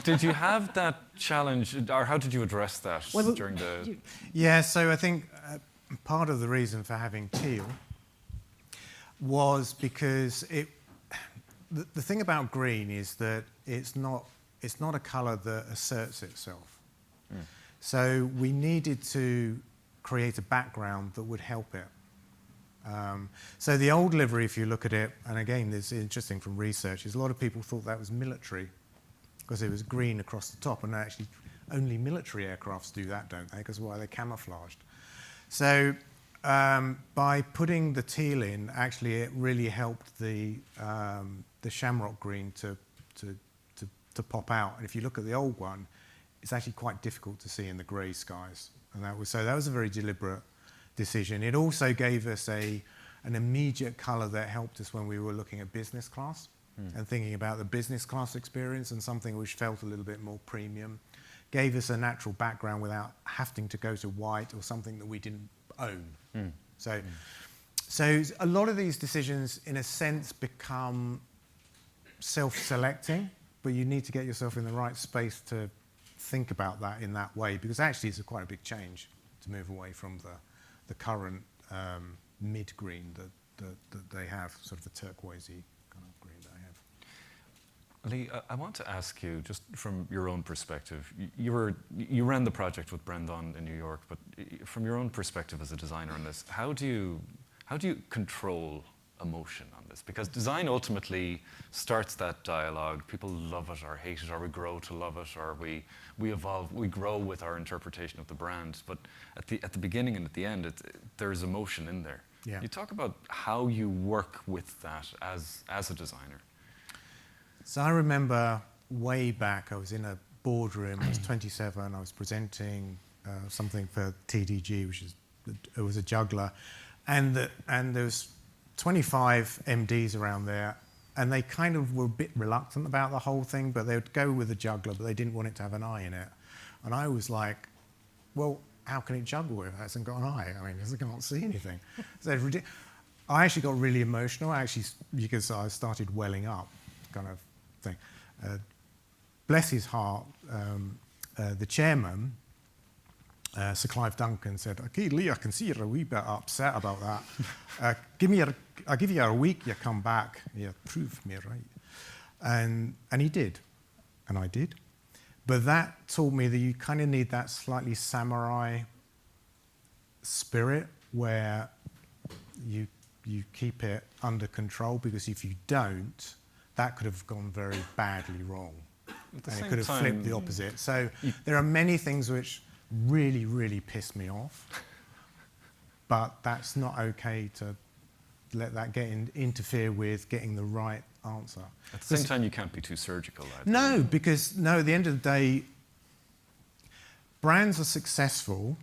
Did you have that challenge, or how did you address that during the... Yeah, so I think part of the reason for having teal was because the thing about green is that it's not a colour that asserts itself. So we needed to create a background that would help it. So the old livery, if you look at it, and again, this is interesting from research, is a lot of people thought that was military because it was green across the top, and actually only military aircrafts do that, don't they? Because why, they're camouflaged. So by putting the teal in, actually it really helped the shamrock green to pop out. And if you look at the old one, it's actually quite difficult to see in the grey skies. And that was a very deliberate decision. It also gave us an immediate colour that helped us when we were looking at business class and thinking about the business class experience, and something which felt a little bit more premium. Gave us a natural background without having to go to white or something that we didn't own. So a lot of these decisions, in a sense, become self-selecting, but you need to get yourself in the right space to think about that in that way, because actually it's quite a big change to move away from the current mid-green that they have, sort of the turquoisey kind of green that they have. Lee, I want to ask you, just from your own perspective, you ran the project with Brendan in New York, but from your own perspective as a designer on this, how do you control emotion on this? Because design ultimately starts that dialogue. People love it or hate it, or we grow to love it, or we evolve, we grow with our interpretation of the brand. But at the beginning and at the end, there's emotion in there. Yeah. You talk about how you work with that as a designer. So I remember way back, I was in a boardroom, I was 27, I was presenting something for TDG, which is It was a juggler, and there was 25 MDs around there, and they kind of were a bit reluctant about the whole thing, but they would go with the juggler, but they didn't want it to have an eye in it. And I was like, well, how can it juggle if it hasn't got an eye? I mean, it can't see anything. So I actually got really emotional, because I started welling up, kind of thing. Bless his heart, the chairman, Sir Clive Duncan, said, "Okay, Lee, I can see you're a wee bit upset about that. I'll give you a week, you come back, you prove me right." And he did, and I did. But that taught me that you kind of need that slightly samurai spirit where you keep it under control, because if you don't, that could have gone very badly wrong. And it could have flipped the opposite. So there are many things which really, really piss me off, but that's not okay to let that interfere with getting the right answer. At the same time, you can't be too surgical. No, because at the end of the day, brands are successful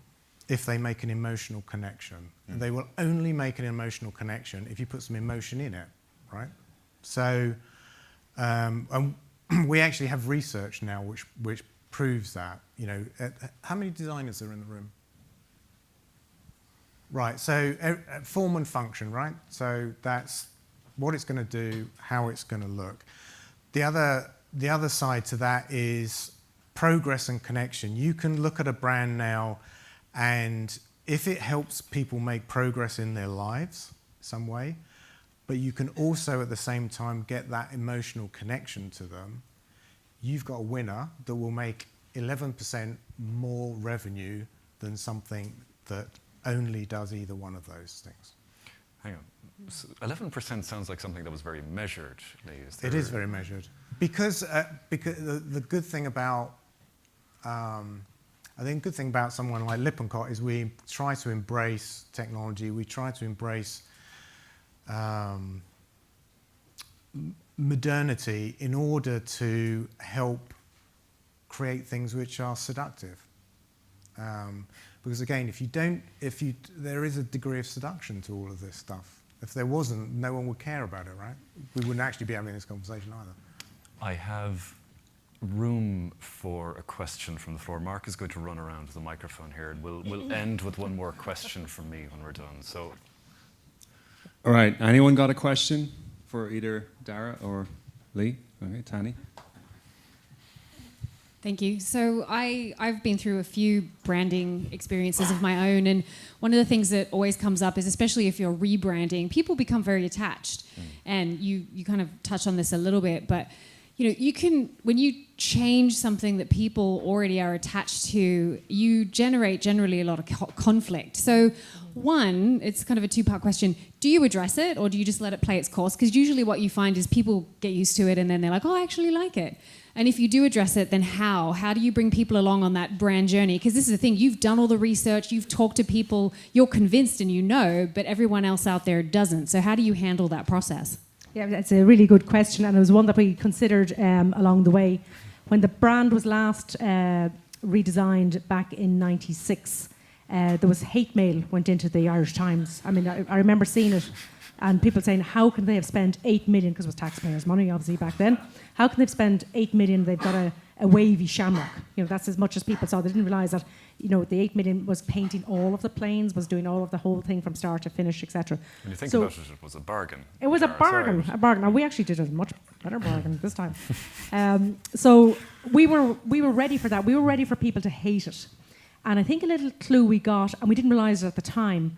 if they make an emotional connection. And they will only make an emotional connection if you put some emotion in it, right? So, and we actually have research now which proves that. You know, how many designers are in the room? Right, so form and function, right? So that's what it's going to do, how it's going to look. The other side to that is progress and connection. You can look at a brand now, and if it helps people make progress in their lives some way, but you can also at the same time get that emotional connection to them, you've got a winner that will make 11% more revenue than something that only does either one of those things. Hang on. So 11% sounds like something that was very measured. It is very measured. Because the good thing about, I think the good thing about someone like Lippincott is we try to embrace technology, we try to embrace modernity in order to help create things which are seductive. Because again, there is a degree of seduction to all of this stuff. If there wasn't, no one would care about it, right? We wouldn't actually be having this conversation either. I have room for a question from the floor. Mark is going to run around with the microphone here, and we'll end with one more question from me when we're done. So, all right, anyone got a question for either Dara or Lee? Okay, Tani. Thank you. So I've been through a few branding experiences of my own, and one of the things that always comes up is, especially if you're rebranding, people become very attached. And you kind of touch on this a little bit, but you know, you can, when you change something that people already are attached to, you generate generally a lot of conflict. So one, it's kind of a two-part question. Do you address it, or do you just let it play its course? Because usually what you find is people get used to it and then they're like, oh, I actually like it. And if you do address it, then how? How do you bring people along on that brand journey? Because this is the thing, you've done all the research, you've talked to people, you're convinced and you know, but everyone else out there doesn't. So how do you handle that process? Yeah, that's a really good question, and it was one that we considered along the way. When the brand was last redesigned back in '96, there was hate mail went into the Irish Times. I mean, I remember seeing it, and people saying, how can they have spent 8 million, because it was taxpayers' money, obviously, back then. How can they have spent 8 million, they've got a wavy shamrock? You know, that's as much as people saw. They didn't realise that, you know, the 8 million was painting all of the planes, was doing all of the whole thing from start to finish, etc. When you think about it, it was a bargain. It was a bargain. Now, we actually did a much better bargain this time. So we were ready for that. We were ready for people to hate it. And I think a little clue we got, and we didn't realise it at the time,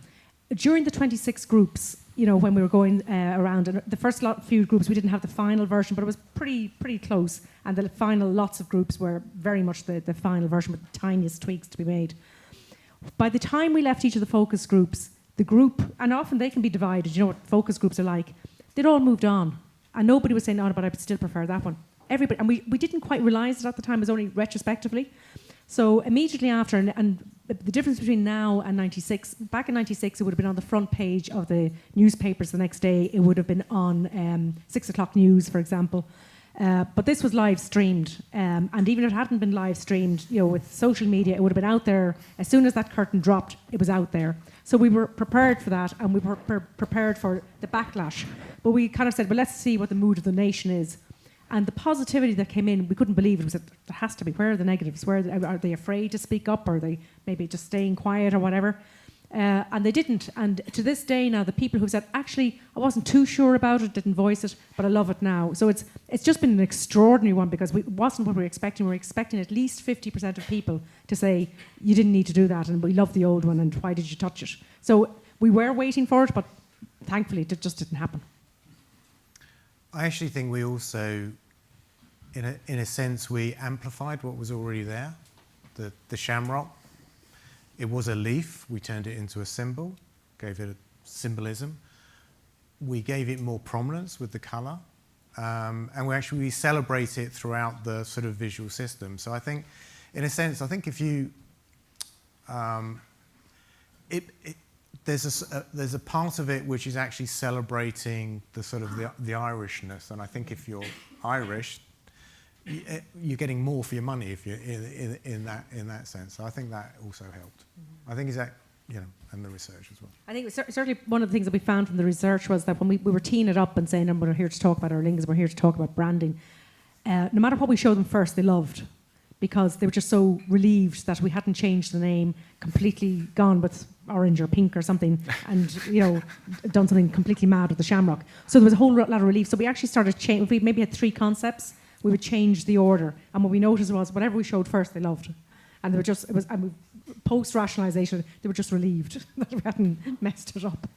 during the 26 groups, you know, when we were going around, and the first few groups, we didn't have the final version, but it was pretty close. And the final lots of groups were very much the final version with the tiniest tweaks to be made. By the time we left each of the focus groups, the group, and often they can be divided, you know what focus groups are like, they'd all moved on. And nobody was saying, oh, but I still prefer that one. Everybody, and we didn't quite realise it at the time, it was only retrospectively. So immediately after, and the difference between now and 96, back in 96, it would have been on the front page of the newspapers the next day. It would have been on 6 o'clock news, for example. But this was live streamed, and even if it hadn't been live streamed, with social media, it would have been out there. As soon as that curtain dropped, it was out there. So we were prepared for that, and we were prepared for the backlash. But we kind of said, well, let's see what the mood of the nation is. And the positivity that came in, we couldn't believe it. Was that there has to be. Where are the negatives? Are they afraid to speak up? Or are they maybe just staying quiet or whatever? And they didn't. And to this day now, the people who said, actually, I wasn't too sure about it, didn't voice it, but I love it now. So it's just been an extraordinary one, because it wasn't what we were expecting. We were expecting at least 50% of people to say, you didn't need to do that, and we love the old one, and why did you touch it? So we were waiting for it, but thankfully it just didn't happen. I actually think we also, in a sense, we amplified what was already there. The shamrock. It was a leaf. We turned it into a symbol, gave it a symbolism. We gave it more prominence with the colour, and we celebrate it throughout the sort of visual system. So I think, in a sense, if you there's a part of it which is actually celebrating the sort of the Irishness, and I think if you're Irish, you're getting more for your money if you're in that sense. So I think that also helped. Mm-hmm. I think is that, and the research as well. I think certainly one of the things that we found from the research was that when we were teeing it up and saying, we're here to talk about AerLingus, we're here to talk about branding, no matter what we showed them first, they loved, because they were just so relieved that we hadn't changed the name, completely gone with orange or pink or something, and done something completely mad with the shamrock. So there was a whole lot of relief. So we actually started changing. We maybe had 3 concepts. We would change the order, and what we noticed was whatever we showed first, they loved, and they were just post rationalisation. They were just relieved that we hadn't messed it up.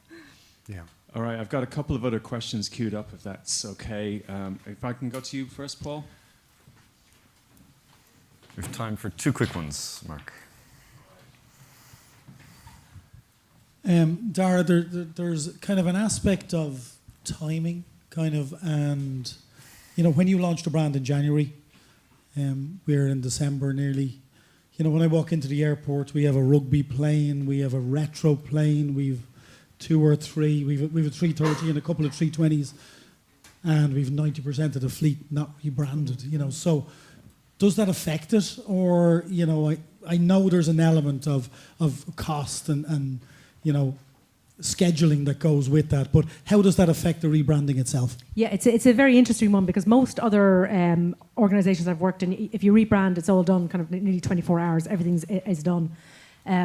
Yeah. All right, I've got a couple of other questions queued up, if that's okay. If I can go to you first, Paul. We have time for 2 quick ones, Mark. Dara, there's kind of an aspect of timing, and when you launched a brand in January, we're in December nearly. When I walk into the airport, we have a rugby plane, we have a retro plane, we've 2 or 3, we've a 330 and a couple of 320s, and we've 90% of the fleet not rebranded. So does that affect it, or I know there's an element of cost and scheduling that goes with that, but how does that affect the rebranding itself? Yeah, it's a very interesting one, because most other organisations I've worked in, if you rebrand, it's all done kind of nearly 24 hours. Everything is done.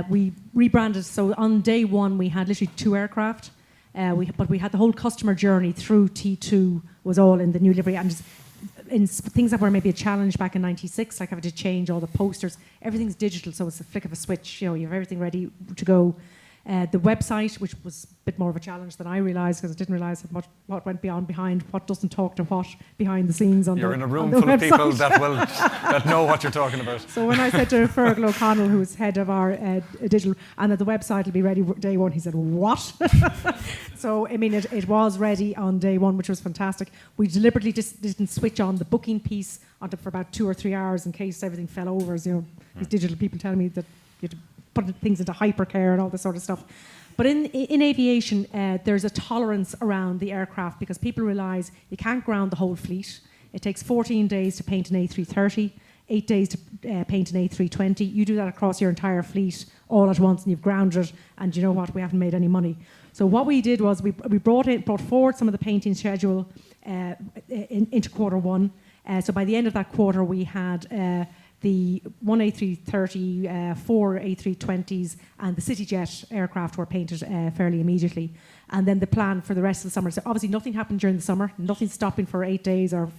We rebranded, so on day 1 we had literally 2 aircraft, but we had the whole customer journey through T2 was all in the new livery, and just in things that were maybe a challenge back in '96, like having to change all the posters. Everything's digital, so it's a flick of a switch. You have everything ready to go. The website, which was a bit more of a challenge than I realised, because I didn't realise what went behind, what doesn't talk to what behind the scenes on You're the in a room full of people that know what you're talking about. So when I said to Fergal O'Connell, who was head of our digital, and that the website will be ready day 1, he said, what? So, it was ready on day 1, which was fantastic. We deliberately just didn't switch on the booking piece for about 2 or 3 hours in case everything fell over. As these digital people tell me that you have to put things into hypercare and all this sort of stuff. But in aviation, there's a tolerance around the aircraft, because people realise you can't ground the whole fleet. It takes 14 days to paint an A330, 8 days to paint an A320. You do that across your entire fleet all at once, and you've grounded it, and you know what? We haven't made any money. So what we did was we brought forward some of the painting schedule into Q1. So by the end of that quarter, we had the 1 A330, 4 A320s, and the CityJet aircraft were painted fairly immediately. And then the plan for the rest of the summer. So obviously nothing happened during the summer, nothing stopping for 8 days or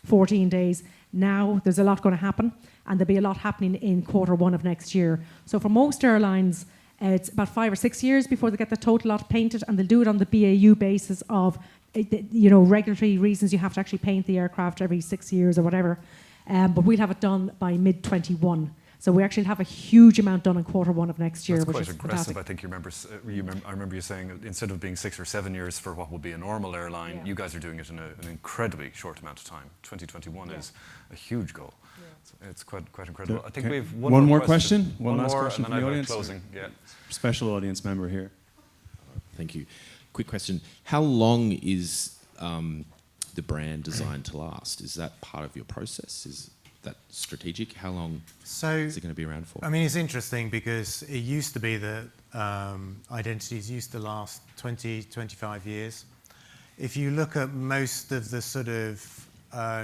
14 days. Now there's a lot going to happen, and there'll be a lot happening in Q1 of next year. So for most airlines, it's about 5 or 6 years before they get the total lot painted, and they'll do it on the BAU basis of, regulatory reasons. You have to actually paint the aircraft every 6 years or whatever. But we'll have it done by mid-21. So we actually have a huge amount done in Q1 of next year. That's which quite is aggressive. fantastic. I think I remember you saying instead of being 6 or 7 years for what would be a normal airline, you guys are doing it in an incredibly short amount of time. 2021 is a huge goal. Yeah. It's quite incredible. I think we have one more question. One last question and from then the I have audience. closing. Yeah. Special audience member here. Thank you. Quick question. How long is the brand designed to last? Is that part of your process? Is that strategic? How long is it going to be around for? I mean, it's interesting because it used to be that identities used to last 20, 25 years. If you look at most of the sort of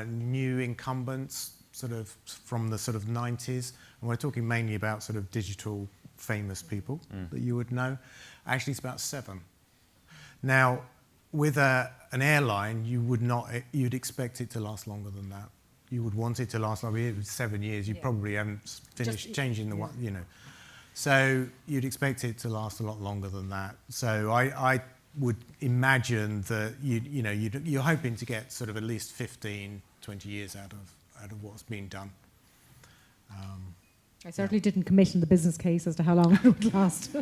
new incumbents, sort of from the sort of 90s, and we're talking mainly about sort of digital famous people that you would know, actually it's about 7. Now, with an airline, you'd expect it to last longer than that. You would want it to last longer. It was 7 years. You probably haven't finished changing the one, you know. So you'd expect it to last a lot longer than that. So I would imagine that you're hoping to get sort of at least 15, 20 years out of what's being done. I certainly didn't commit in the business case as to how long it would last.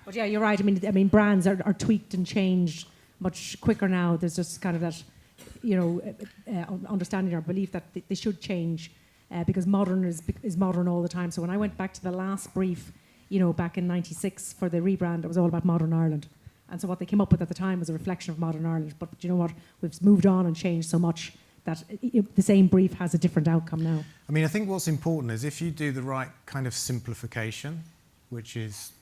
But yeah, you're right. I mean, brands are tweaked and changed much quicker now. There's just kind of that, understanding or belief that they should change because modern is modern all the time. So when I went back to the last brief, back in '96 for the rebrand, it was all about modern Ireland. And so what they came up with at the time was a reflection of modern Ireland. But you know what? We've moved on and changed so much that the same brief has a different outcome now. I mean, I think what's important is if you do the right kind of simplification, which is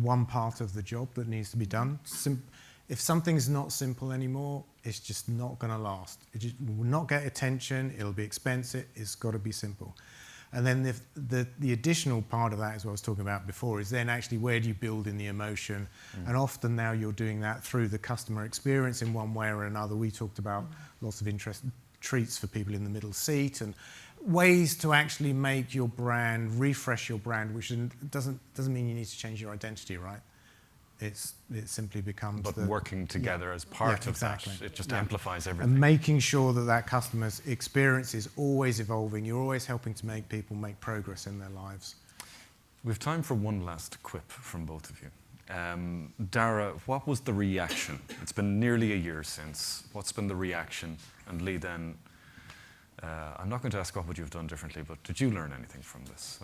one part of the job that needs to be done. If something's not simple anymore, it's just not going to last. It will not get attention, it'll be expensive, it's got to be simple. And then the additional part of that is what I was talking about before, is then actually where do you build in the emotion? And often now you're doing that through the customer experience in one way or another. We talked about lots of treats for people in the middle seat and ways to actually make your brand, refresh your brand, which doesn't mean you need to change your identity, right? It simply becomes working together as part of that. It just amplifies everything. And making sure that customer's experience is always evolving. You're always helping to make people make progress in their lives. We have time for one last quip from both of you. Dara, what was the reaction? It's been nearly a year since. What's been the reaction? And Lee, then, I'm not going to ask what would you have done differently, but did you learn anything from this?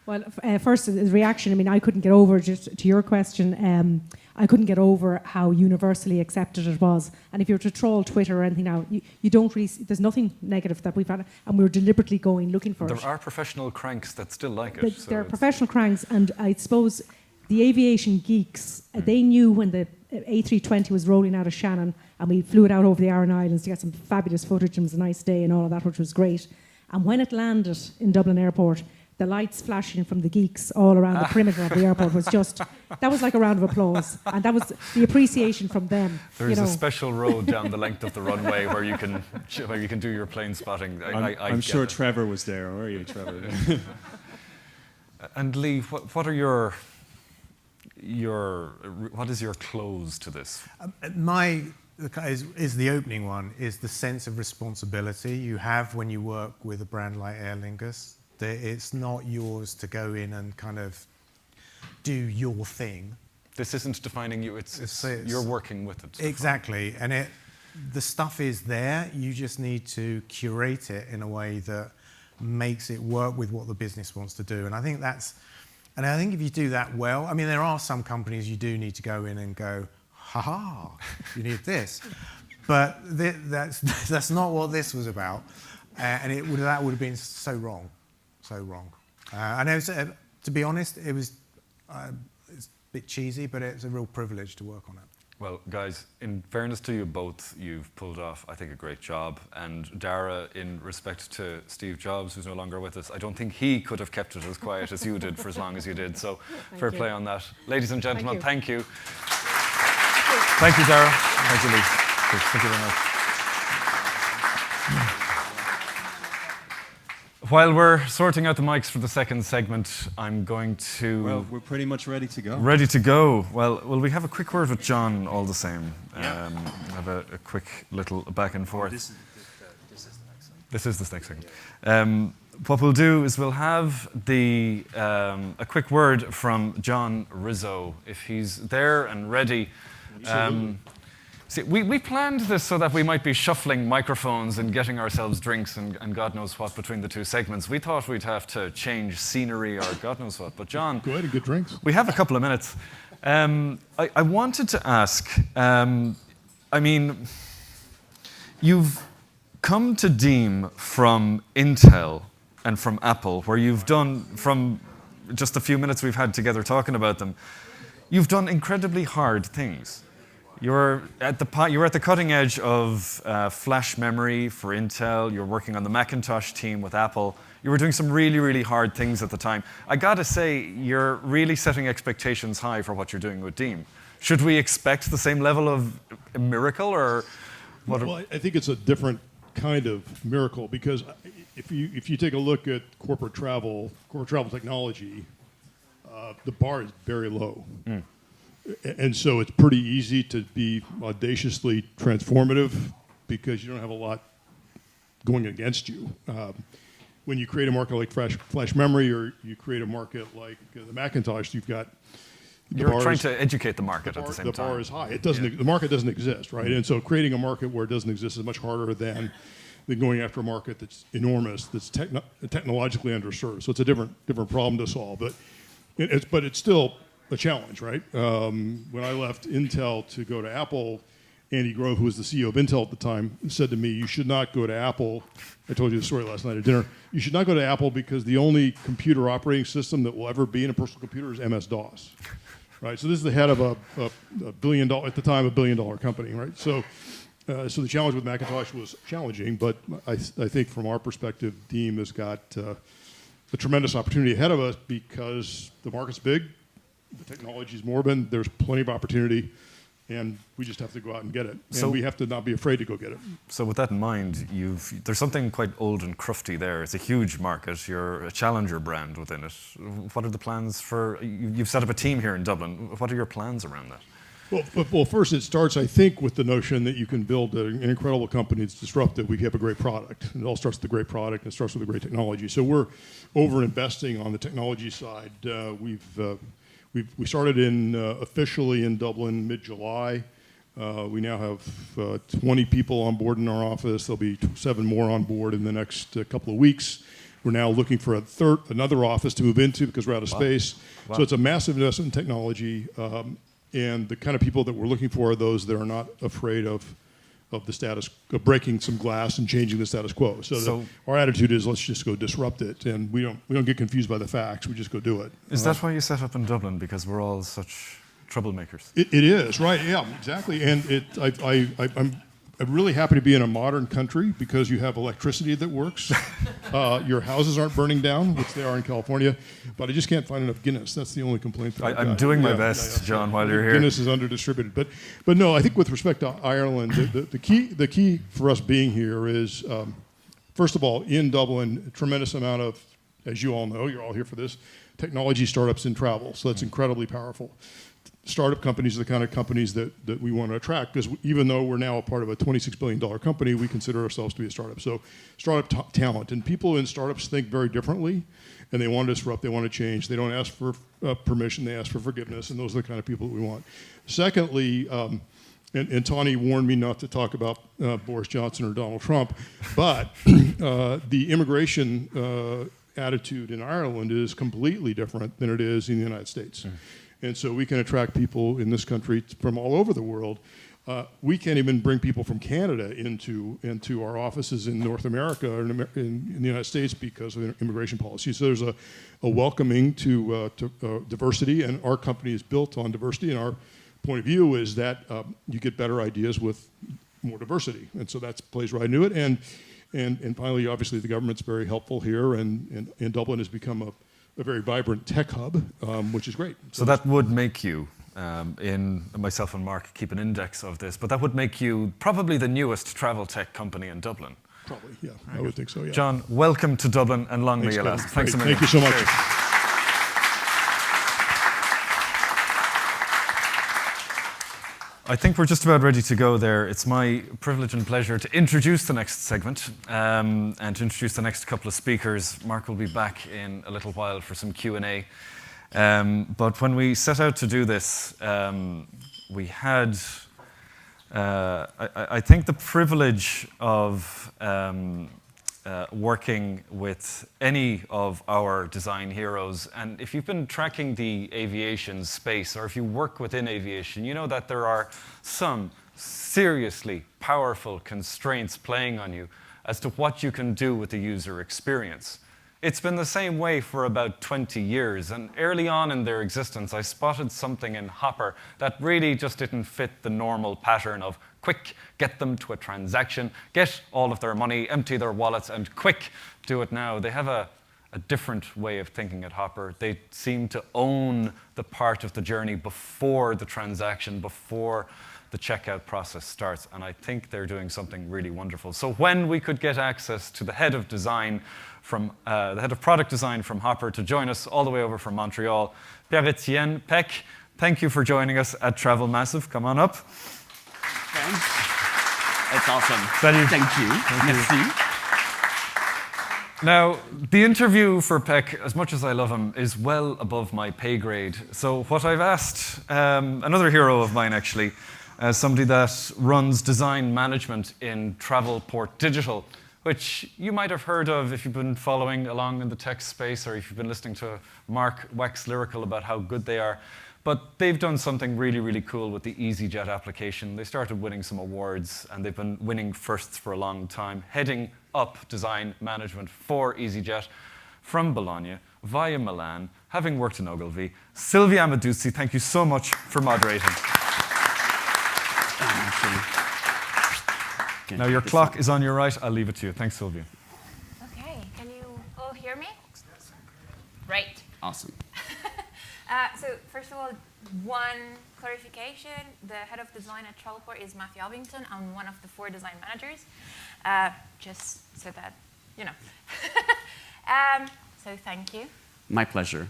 Well, first, the reaction, I mean, I couldn't get over, just to your question, I couldn't get over how universally accepted it was. And if you were to troll Twitter or anything now, you don't really, there's nothing negative that we've had, and we're deliberately looking for it. There are professional cranks that still like it. There are professional cranks, and I suppose the aviation geeks, they knew when the A320 was rolling out of Shannon, and we flew it out over the Aran Islands to get some fabulous footage, and it was a nice day and all of that, which was great. And when it landed in Dublin Airport, the lights flashing from the geeks all around the perimeter of the airport was just, that was like a round of applause. And that was the appreciation from them. There's a special road down the length of the runway where you can do your plane spotting. I'm sure Trevor was there, or are you, Trevor? And Lee, what is your close to this? Is the opening one, is the sense of responsibility you have when you work with a brand like Aer Lingus. It's not yours to go in and kind of do your thing. This isn't defining you, it's you're working with it. Exactly, and the stuff is there, you just need to curate it in a way that makes it work with what the business wants to do. And I think if you do that well, I mean, there are some companies you do need to go in and go, ha, you need this. But that's not what this was about. And that would have been so wrong. So wrong. And it was, to be honest, it's a bit cheesy, but it's a real privilege to work on it. Well, guys, in fairness to you both, you've pulled off, I think, a great job. And Dara, in respect to Steve Jobs, who's no longer with us, I don't think he could have kept it as quiet as you did for as long as you did. So fair play on that. Ladies and gentlemen, thank you. Thank you, Dara. Thank you, Lee. Thank you very much. While we're sorting out the mics for the second segment, I'm going to... Well, we're pretty much ready to go. Ready to go. Well, we have a quick word with John all the same. Have a quick little back and forth. This is the next segment. What we'll do is we'll have a quick word from John Rizzo, if he's there and ready. See, we planned this so that we might be shuffling microphones and getting ourselves drinks and God knows what between the two segments. We thought we'd have to change scenery or God knows what. But John, go ahead and get drinks. We have a couple of minutes. I wanted to ask, I mean, You've come to Deem from Intel and from Apple, where you've done, from just a few minutes we've had together talking about them, you've done incredibly hard things. You're at the cutting edge of flash memory for Intel. You're working on the Macintosh team with Apple. You were doing some really, really hard things at the time. I gotta say, you're really setting expectations high for what you're doing with Deem. Should we expect the same level of miracle, or what? Well, I think it's a different kind of miracle, because if you take a look at corporate travel technology, the bar is very low. And so it's pretty easy to be audaciously transformative because you don't have a lot going against you. When you create a market like flash memory, or you create a market like the Macintosh, you've got You're trying to educate the market at the same time. The bar is high. The market doesn't exist, right? And so creating a market where it doesn't exist is much harder than going after a market that's enormous, that's technologically underserved. So it's a different problem to solve, but it's still a challenge, right? When I left Intel to go to Apple, Andy Grove, who was the CEO of Intel at the time, said to me, "You should not go to Apple." I told you the story last night at dinner. "You should not go to Apple because the only computer operating system that will ever be in a personal computer is MS-DOS." Right? So this is the head of a $1 billion company, right? So the challenge with Macintosh was challenging, but I think from our perspective, Deem has got a tremendous opportunity ahead of us because the market's big, the technology's morbid, there's plenty of opportunity, and we just have to go out and get it. And we have to not be afraid to go get it. So with that in mind, there's something quite old and crufty there. It's a huge market. You're a challenger brand within it. What are the plans for, you've set up a team here in Dublin. What are your plans around that? Well, first it starts, I think, with the notion that you can build an incredible company that's disruptive. We have a great product. And it all starts with a great product, and it starts with a great technology. So we're over-investing on the technology side. We started officially in Dublin mid-July. We now have 20 people on board in our office. There'll be 7 more on board in the next couple of weeks. We're now looking for another office to move into because we're out of space. Wow. So it's a massive investment in technology. And the kind of people that we're looking for are those that are not afraid of breaking some glass and changing the status quo. So our attitude is, let's just go disrupt it, and we don't get confused by the facts. We just go do it. Is that why you set up in Dublin? Because we're all such troublemakers. It is, right? Yeah, exactly. And I'm really happy to be in a modern country because you have electricity that works. Your houses aren't burning down, which they are in California. But I just can't find enough Guinness. That's the only complaint that I'm doing my best, John, while you're here. Guinness is under-distributed. But no, I think with respect to Ireland, the key for us being here is, first of all, in Dublin, a tremendous amount of, as you all know, you're all here for this, technology startups in travel. So that's incredibly powerful. Startup companies are the kind of companies that we want to attract, because even though we're now a part of a $26 billion company, we consider ourselves to be a startup. So startup talent. And people in startups think very differently, and they want to disrupt, they want to change. They don't ask for permission, they ask for forgiveness, and those are the kind of people that we want. Secondly, and Tawny warned me not to talk about Boris Johnson or Donald Trump, but the immigration attitude in Ireland is completely different than it is in the United States. And so we can attract people in this country from all over the world. We can't even bring people from Canada into our offices in North America or in the United States because of immigration policy. So there's a welcoming to diversity, and our company is built on diversity. And our point of view is that you get better ideas with more diversity, and so that plays right into it. And finally, obviously, the government's very helpful here, and Dublin has become a very vibrant tech hub, which is great. So that would make you, myself and Mark keep an index of this, but that would make you probably the newest travel tech company in Dublin. Probably, yeah. I would think so, yeah. John, welcome to Dublin, and long may you last. Thanks a million. Thank you so much. Cheers. I think we're just about ready to go there. It's my privilege and pleasure to introduce the next segment and to introduce the next couple of speakers. Mark will be back in a little while for some Q&A. But when we set out to do this, we had, I think, the privilege of working with any of our design heroes. And if you've been tracking the aviation space, or if you work within aviation, you know that there are some seriously powerful constraints playing on you as to what you can do with the user experience. It's been the same way for about 20 years, and early on in their existence, I spotted something in Hopper that really just didn't fit the normal pattern of quick, get them to a transaction, get all of their money, empty their wallets, and quick, do it now. They have a different way of thinking at Hopper. They seem to own the part of the journey before the transaction, before the checkout process starts, and I think they're doing something really wonderful. So when we could get access to the head of design from the head of product design from Hopper to join us all the way over from Montreal, Pierre-Etienne, Peck, thank you for joining us at TravelMassive. Come on up. Thanks. It's awesome. Salut. Thank you. Merci. Now, the interview for Peck, as much as I love him, is well above my pay grade. So what I've asked, another hero of mine actually, somebody that runs design management in Travelport Digital, which you might have heard of if you've been following along in the tech space or if you've been listening to Mark wax lyrical about how good they are. But they've done something really, really cool with the EasyJet application. They started winning some awards, and they've been winning firsts for a long time, heading up design management for EasyJet from Bologna via Milan, having worked in Ogilvy. Silvia Amaduzzi, thank you so much for moderating. Now your clock is on your right. I'll leave it to you. Thanks, Silvia. Okay, can you all hear me? Great. Awesome. So first of all, one clarification. The head of design at Travelport is Matthew Albington. I'm one of the 4 design managers. Just so that, you know. So thank you. My pleasure.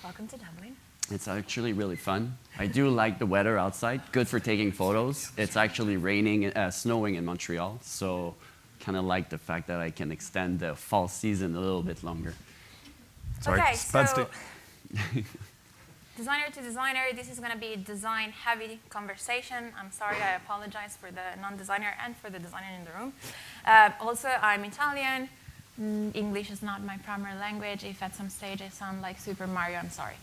Welcome to Dublin. It's actually really fun. I do like the weather outside. Good for taking photos. It's actually raining, snowing in Montreal, so kind of like the fact that I can extend the fall season a little bit longer. Sorry, okay, bad so state. designer to designer, this is going to be a design-heavy conversation. I'm sorry, I apologize for the non-designer and for the designer in the room. Also, I'm Italian. English is not my primary language. If at some stage I sound like Super Mario, I'm sorry.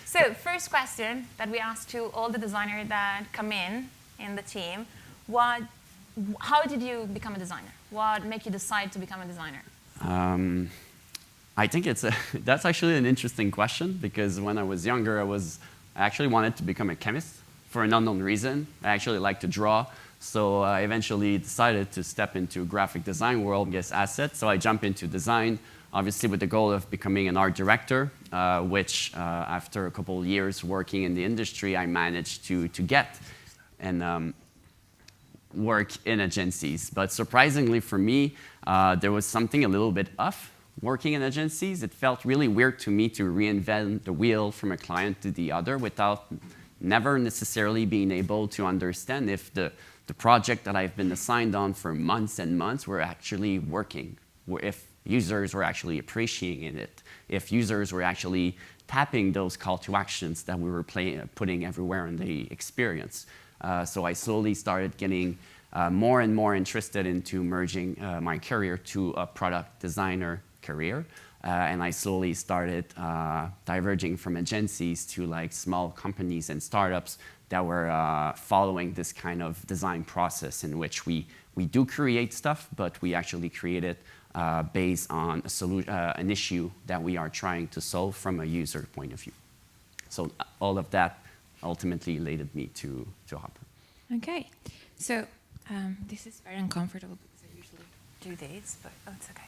So first question that we ask to all the designers that come in the team, how did you become a designer? What made you decide to become a designer? I think that's actually an interesting question, because when I was younger, I actually wanted to become a chemist for an unknown reason. I actually like to draw. So I eventually decided to step into graphic design world, guess assets. So I jumped into design, obviously with the goal of becoming an art director, which after a couple of years working in the industry, I managed to get and work in agencies. But surprisingly for me, there was something a little bit off working in agencies. It felt really weird to me to reinvent the wheel from a client to the other without never necessarily being able to understand if the project that I've been assigned on for months and months were actually working, or if users were actually appreciating it, if users were actually tapping those call to actions that we were putting everywhere in the experience. So I slowly started getting more and more interested into merging my career to a product designer career. And I slowly started diverging from agencies to like small companies and startups that were following this kind of design process in which we do create stuff, but we actually create it based on an issue that we are trying to solve from a user point of view. So all of that ultimately led me to Hopper. Okay, so this is very uncomfortable because I usually do this, but it's okay.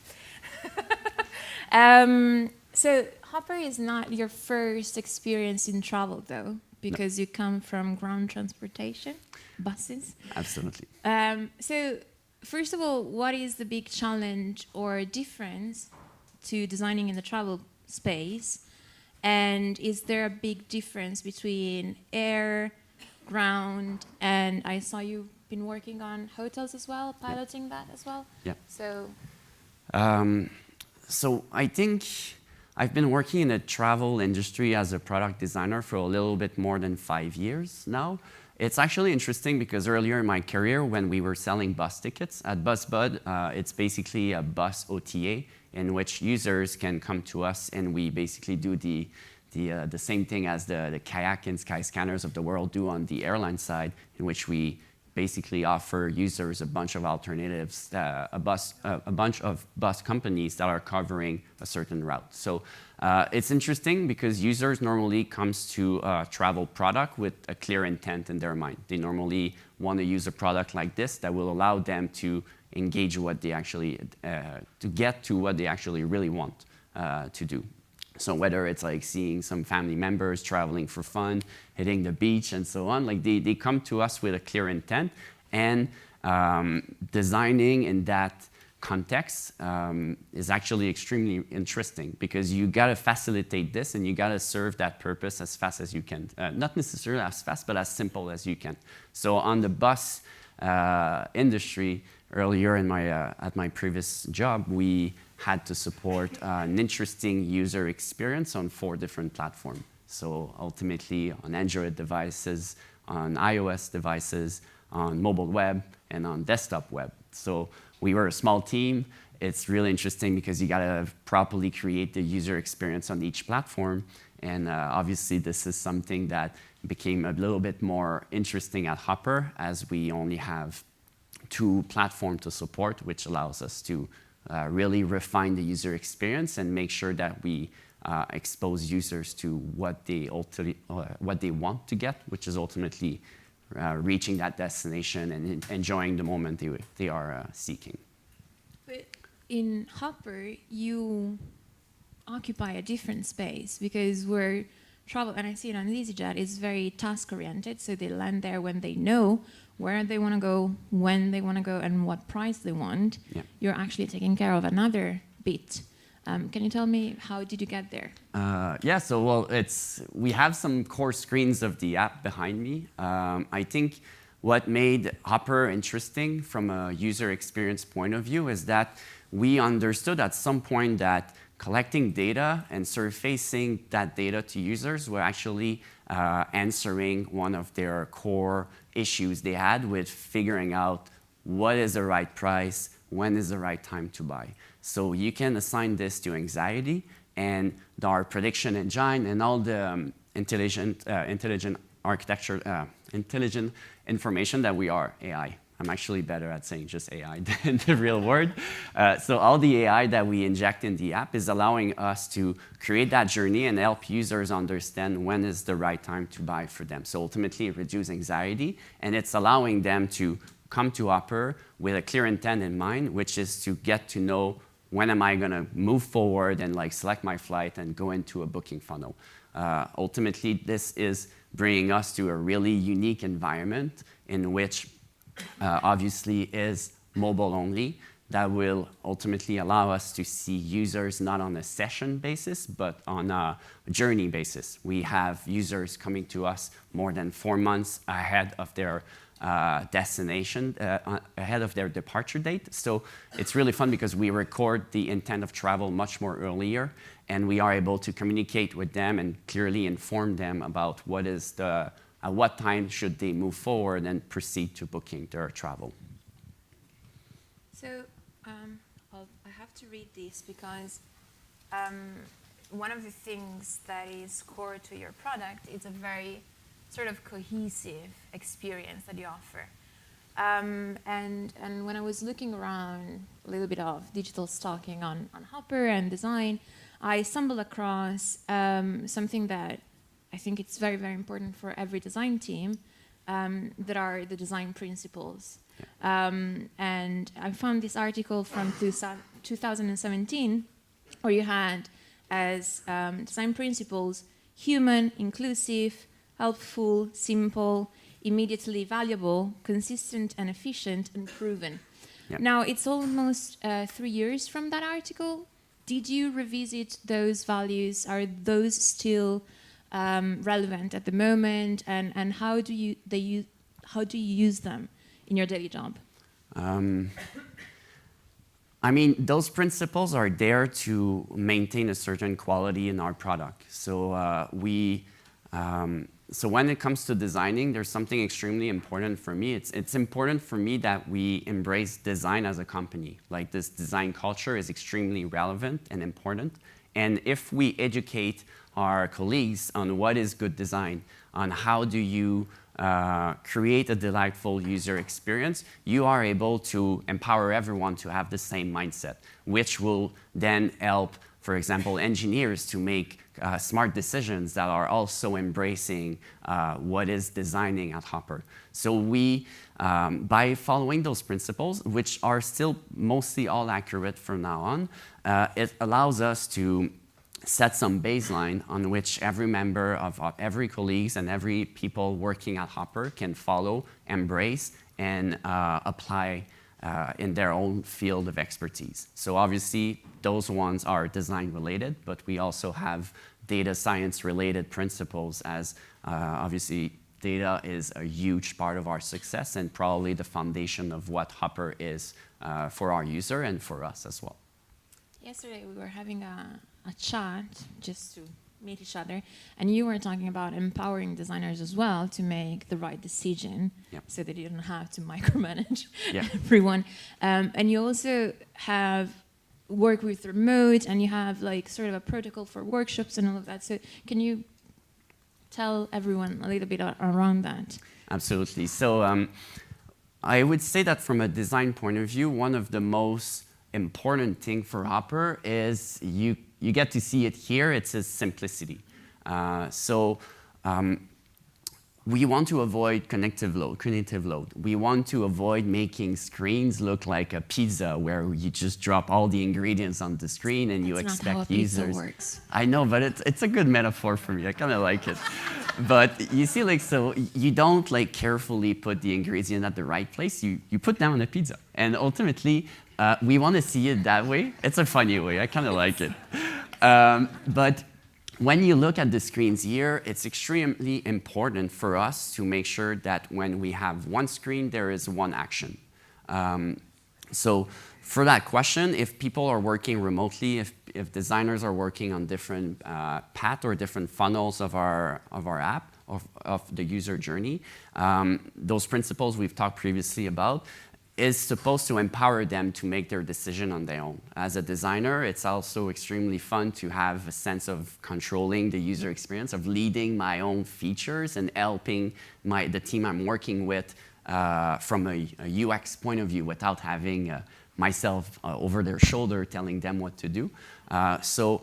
So Hopper is not your first experience in travel, though, because you come from ground transportation, buses. Absolutely. So first of all, what is the big challenge or difference to designing in the travel space? And is there a big difference between air, ground, and I saw you've been working on hotels as well, piloting that as well? Yeah. So. So I think I've been working in the travel industry as a product designer for a little bit more than 5 years now. It's actually interesting because earlier in my career, when we were selling bus tickets at BusBud, it's basically a bus OTA in which users can come to us and we basically do the the same thing as the kayak and sky scanners of the world do on the airline side, in which we basically offer users a bunch of alternatives, a bunch of bus companies that are covering a certain route. So it's interesting because users normally comes to a travel product with a clear intent in their mind. They normally want to use a product like this that will allow them to engage what they actually, to get to what they actually really want to do. So whether it's like seeing some family members traveling for fun, hitting the beach and so on, like they come to us with a clear intent, and designing in that context is actually extremely interesting because you gotta facilitate this and you gotta serve that purpose as fast as you can. Not necessarily as fast, but as simple as you can. So on the bus industry, earlier in my, at my previous job, we had to support an interesting user experience on 4 different platforms. So ultimately on Android devices, on iOS devices, on mobile web, and on desktop web. So we were a small team. It's really interesting because you gotta properly create the user experience on each platform. And obviously this is something that became a little bit more interesting at Hopper, as we only have 2 platforms to support, which allows us to really refine the user experience and make sure that we expose users to what they want to get, which is ultimately reaching that destination and enjoying the moment they are seeking. But in Hopper, you occupy a different space because we're travel, and I see it on EasyJet, is very task-oriented, so they land there when they know where they want to go, when they want to go, and what price they want. Yeah. You're actually taking care of another bit. Can you tell me, how did you get there? Yeah, so well, we have some core screens of the app behind me. I think what made Hopper interesting from a user experience point of view is that we understood at some point that collecting data and surfacing that data to users were actually answering one of their core issues they had with figuring out what is the right price, when is the right time to buy. So you can assign this to anxiety, and our prediction engine and all the intelligent architecture, intelligent information that we are AI. I'm actually better at saying just AI than the real word. So all the AI that we inject in the app is allowing us to create that journey and help users understand when is the right time to buy for them. So ultimately reduce anxiety, and it's allowing them to come to Hopper with a clear intent in mind, which is to get to know when am I gonna move forward and like select my flight and go into a booking funnel. Ultimately, this is bringing us to a really unique environment in which obviously is mobile only, that will ultimately allow us to see users not on a session basis, but on a journey basis. We have users coming to us more than 4 months ahead of their destination, ahead of their departure date. So it's really fun because we record the intent of travel much more earlier, and we are able to communicate with them and clearly inform them about what is the at what time should they move forward and proceed to booking their travel. So I have to read this because one of the things that is core to your product is a very sort of cohesive experience that you offer. And when I was looking around a little bit of digital stalking on Hopper and design, I stumbled across something that I think it's very, very important for every design team, that are the design principles. And I found this article from 2017, where you had as design principles: human, inclusive, helpful, simple, immediately valuable, consistent and efficient, and proven. Yep. Now, it's almost 3 years from that article. Did you revisit those values? Are those still relevant at the moment, and how do you use them in your daily job? I mean, those principles are there to maintain a certain quality in our product. So so when it comes to designing, there's something extremely important for me. It's important for me that we embrace design as a company. Like, this design culture is extremely relevant and important. And if we educate our colleagues on what is good design, on how do you create a delightful user experience, you are able to empower everyone to have the same mindset, which will then help, for example, engineers to make smart decisions that are also embracing what is designing at Hopper. So we, by following those principles, which are still mostly all accurate from now on, it allows us to set some baseline on which every member of every colleagues and every people working at Hopper can follow, embrace, and apply in their own field of expertise. So obviously, those ones are design related, but we also have data science related principles, as obviously data is a huge part of our success and probably the foundation of what Hopper is for our user and for us as well. Yesterday we were having a chat just to meet each other, and you were talking about empowering designers as well to make the right decision, so that you don't have to micromanage everyone. And you also have work with remote, and you have like sort of a protocol for workshops and all of that. So can you tell everyone a little bit around that? Absolutely. So I would say that from a design point of view, one of the most important thing for Hopper is you get to see it here, it's a simplicity. We want to avoid cognitive load. We want to avoid making screens look like a pizza where you just drop all the ingredients on the screen and you expect users. Pizza works. I know, but it's a good metaphor for me. I kind of like it. But you see, like, so you don't like carefully put the ingredient at the right place. You put them on a pizza. And ultimately, we want to see it that way. It's a funny way. I kind of like it. But when you look at the screens here, it's extremely important for us to make sure that when we have one screen, there is one action. So for that question, if people are working remotely, if designers are working on different paths or different funnels of our app, of the user journey, those principles we've talked previously about, is supposed to empower them to make their decision on their own. As a designer, it's also extremely fun to have a sense of controlling the user experience, of leading my own features and helping the team I'm working with from a UX point of view without having myself over their shoulder telling them what to do. So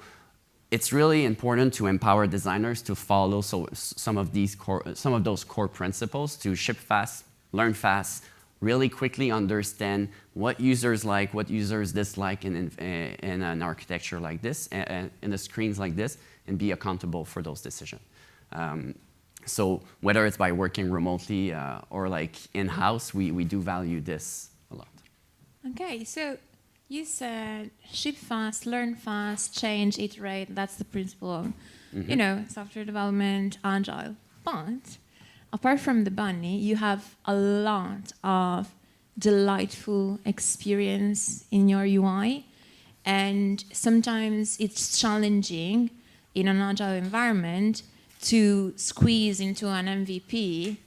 it's really important to empower designers to follow some of those core principles, to ship fast, learn fast, really quickly understand what users like, what users dislike in an architecture like this, in the screens like this, and be accountable for those decisions. So whether it's by working remotely or like in-house, we do value this a lot. Okay, so you said ship fast, learn fast, change, iterate. That's the principle of, you know, software development, agile. But apart from the bunny, you have a lot of delightful experience in your UI, and sometimes it's challenging in an agile environment to squeeze into an MVP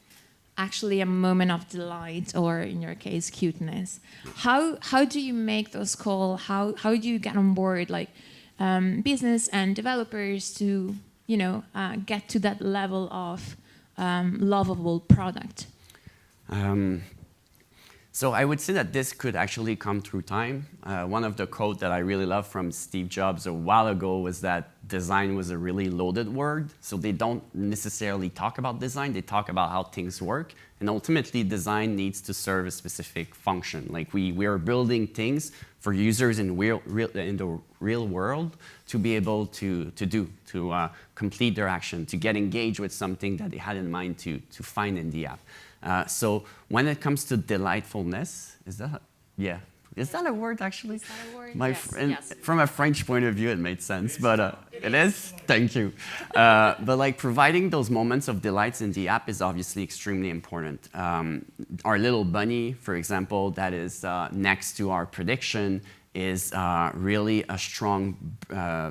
actually a moment of delight, or in your case, cuteness. How do you make those calls? How do you get on board like business and developers to, you know, get to that level of lovable product? So I would say that this could actually come through time. One of the quotes that I really love from Steve Jobs a while ago was that design was a really loaded word. So they don't necessarily talk about design, they talk about how things work. And ultimately, design needs to serve a specific function. Like we are building things for users in the real world to be able to complete their action, to get engaged with something that they had in mind to find in the app. So when it comes to delightfulness, is that a word actually? Is that a word? Yes. From a French point of view, it made sense, but it is? Thank you. But like providing those moments of delights in the app is obviously extremely important. Our little bunny, for example, that is next to our prediction is really a strong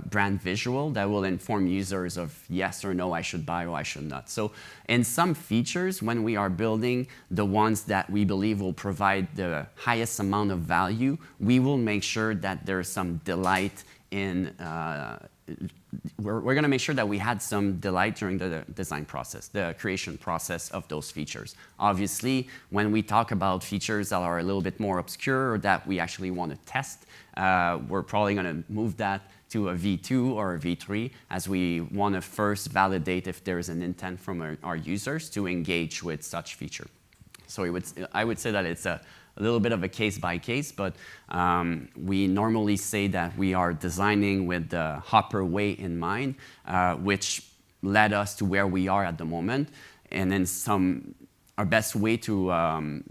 brand visual that will inform users of yes or no, I should buy or I should not. So in some features, when we are building the ones that we believe will provide the highest amount of value, we will make sure that there's some delight in we're going to make sure that we had some delight during the design process, the creation process of those features. Obviously, when we talk about features that are a little bit more obscure or that we actually want to test, we're probably going to move that to a V2 or a V3 as we want to first validate if there is an intent from our users to engage with such feature. So I would say that it's a little bit of a case by case, but we normally say that we are designing with the Hopper way in mind, which led us to where we are at the moment. And then our best way to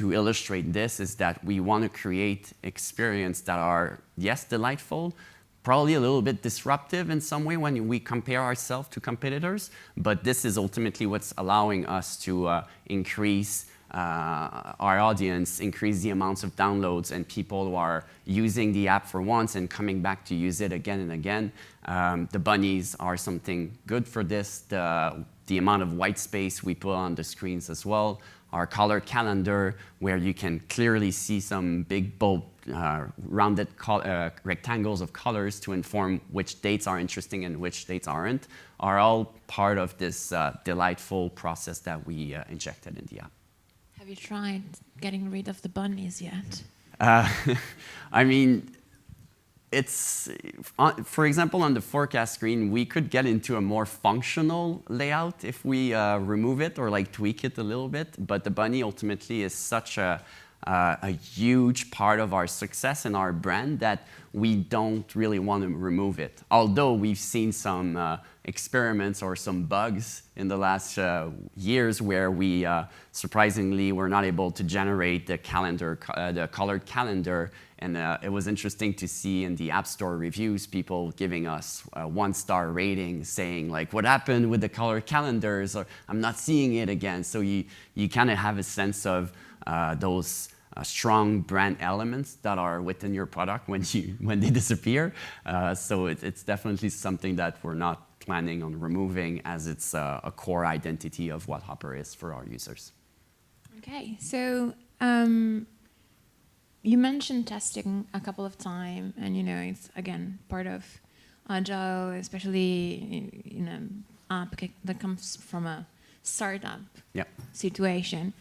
illustrate this is that we want to create experiences that are, yes, delightful, probably a little bit disruptive in some way when we compare ourselves to competitors, but this is ultimately what's allowing us to increase our audience, increase the amounts of downloads and people who are using the app for once and coming back to use it again and again. The bunnies are something good for this, the amount of white space we put on the screens as well. Our color calendar, where you can clearly see some big, bold, rounded rectangles of colors to inform which dates are interesting and which dates aren't, are all part of this delightful process that we injected in the app. Have you tried getting rid of the bunnies yet? I mean, it's, for example, on the forecast screen, we could get into a more functional layout if we remove it or like tweak it a little bit. But the bunny ultimately is such a huge part of our success and our brand that we don't really want to remove it. Although we've seen some experiments or some bugs in the last years where we surprisingly were not able to generate the calendar, the colored calendar. And it was interesting to see in the App Store reviews, people giving us 1-star ratings saying like, what happened with the colored calendars? Or I'm not seeing it again. So you kind of have a sense of those strong brand elements that are within your product when they disappear. So it's definitely something that we're not planning on removing, as it's a core identity of what Hopper is for our users. Okay, so you mentioned testing a couple of times, and it's again part of Agile, especially in an app that comes from a startup situation.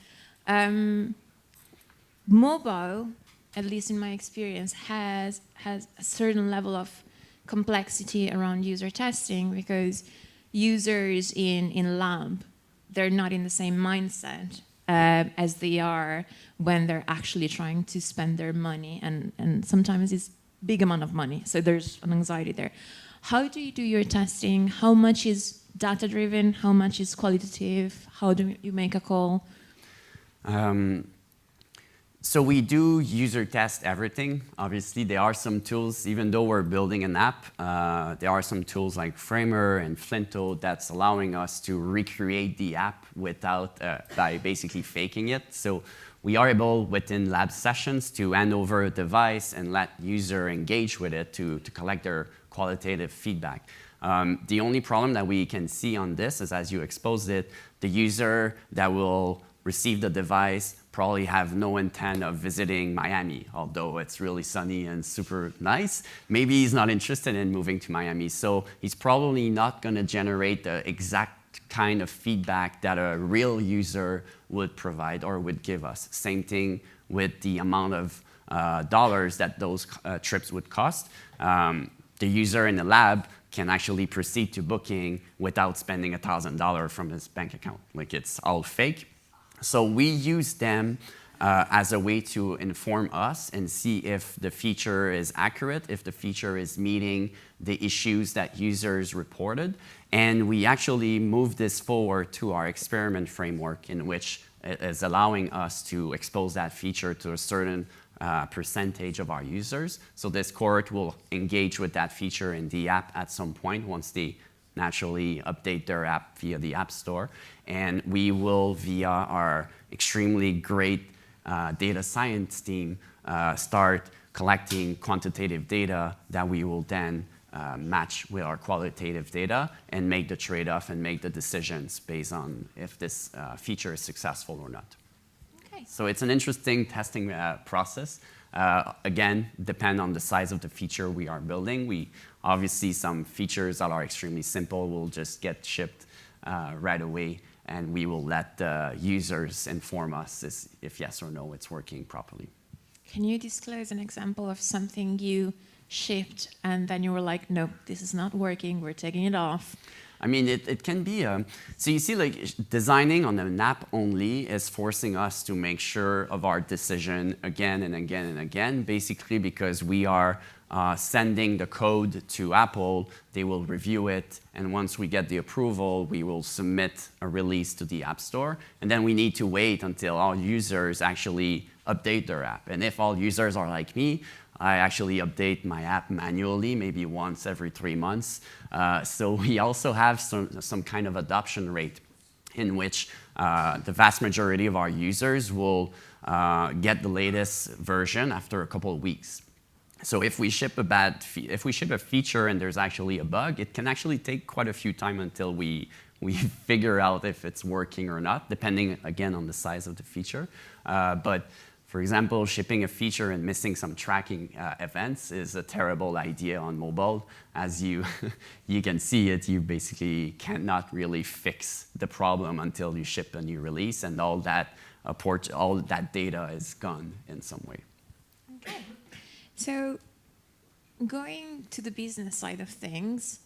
Mobile, at least in my experience, has a certain level of complexity around user testing, because users in lab, they're not in the same mindset as they are when they're actually trying to spend their money, and sometimes it's big amount of money, so there's an anxiety there. How do you do your testing? How much is data driven? How much is qualitative? How do you make a call? So we do user test everything. Obviously, there are some tools, even though we're building an app, there are some tools like Framer and Flinto that's allowing us to recreate the app by basically faking it. So we are able, within lab sessions, to hand over a device and let user engage with it to collect their qualitative feedback. The only problem that we can see on this is, as you exposed it, the user that will receive the device probably have no intent of visiting Miami, although it's really sunny and super nice. Maybe he's not interested in moving to Miami, so he's probably not going to generate the exact kind of feedback that a real user would provide or would give us. Same thing with the amount of dollars that those trips would cost. The user in the lab can actually proceed to booking without spending $1,000 from his bank account. Like, it's all fake. So we use them as a way to inform us and see if the feature is accurate, if the feature is meeting the issues that users reported. And we actually move this forward to our experiment framework, in which it is allowing us to expose that feature to a certain percentage of our users. So this cohort will engage with that feature in the app at some point once they naturally update their app via the App Store. And we will, via our extremely great data science team, start collecting quantitative data that we will then match with our qualitative data and make the trade-off and make the decisions based on if this feature is successful or not. Okay. So it's an interesting testing process. Again, depend on the size of the feature we are building. Obviously, some features that are extremely simple will just get shipped right away, and we will let the users inform us if yes or no it's working properly. Can you disclose an example of something you shipped and then you were like, no, this is not working, we're taking it off? I mean, it can be, so you see, like, designing on an app only is forcing us to make sure of our decision again and again and again, basically because we are sending the code to Apple, they will review it, and once we get the approval, we will submit a release to the App Store, and then we need to wait until all users actually update their app. And if all users are like me, I actually update my app manually, maybe once every 3 months. So we also have some kind of adoption rate in which the vast majority of our users will get the latest version after a couple of weeks. So if we ship a feature and there's actually a bug, it can actually take quite a few time until we figure out if it's working or not, depending, again, on the size of the feature. But for example, shipping a feature and missing some tracking events is a terrible idea on mobile. As you can see it, you basically cannot really fix the problem until you ship a new release, and all that data is gone in some way. Okay. So going to the business side of things,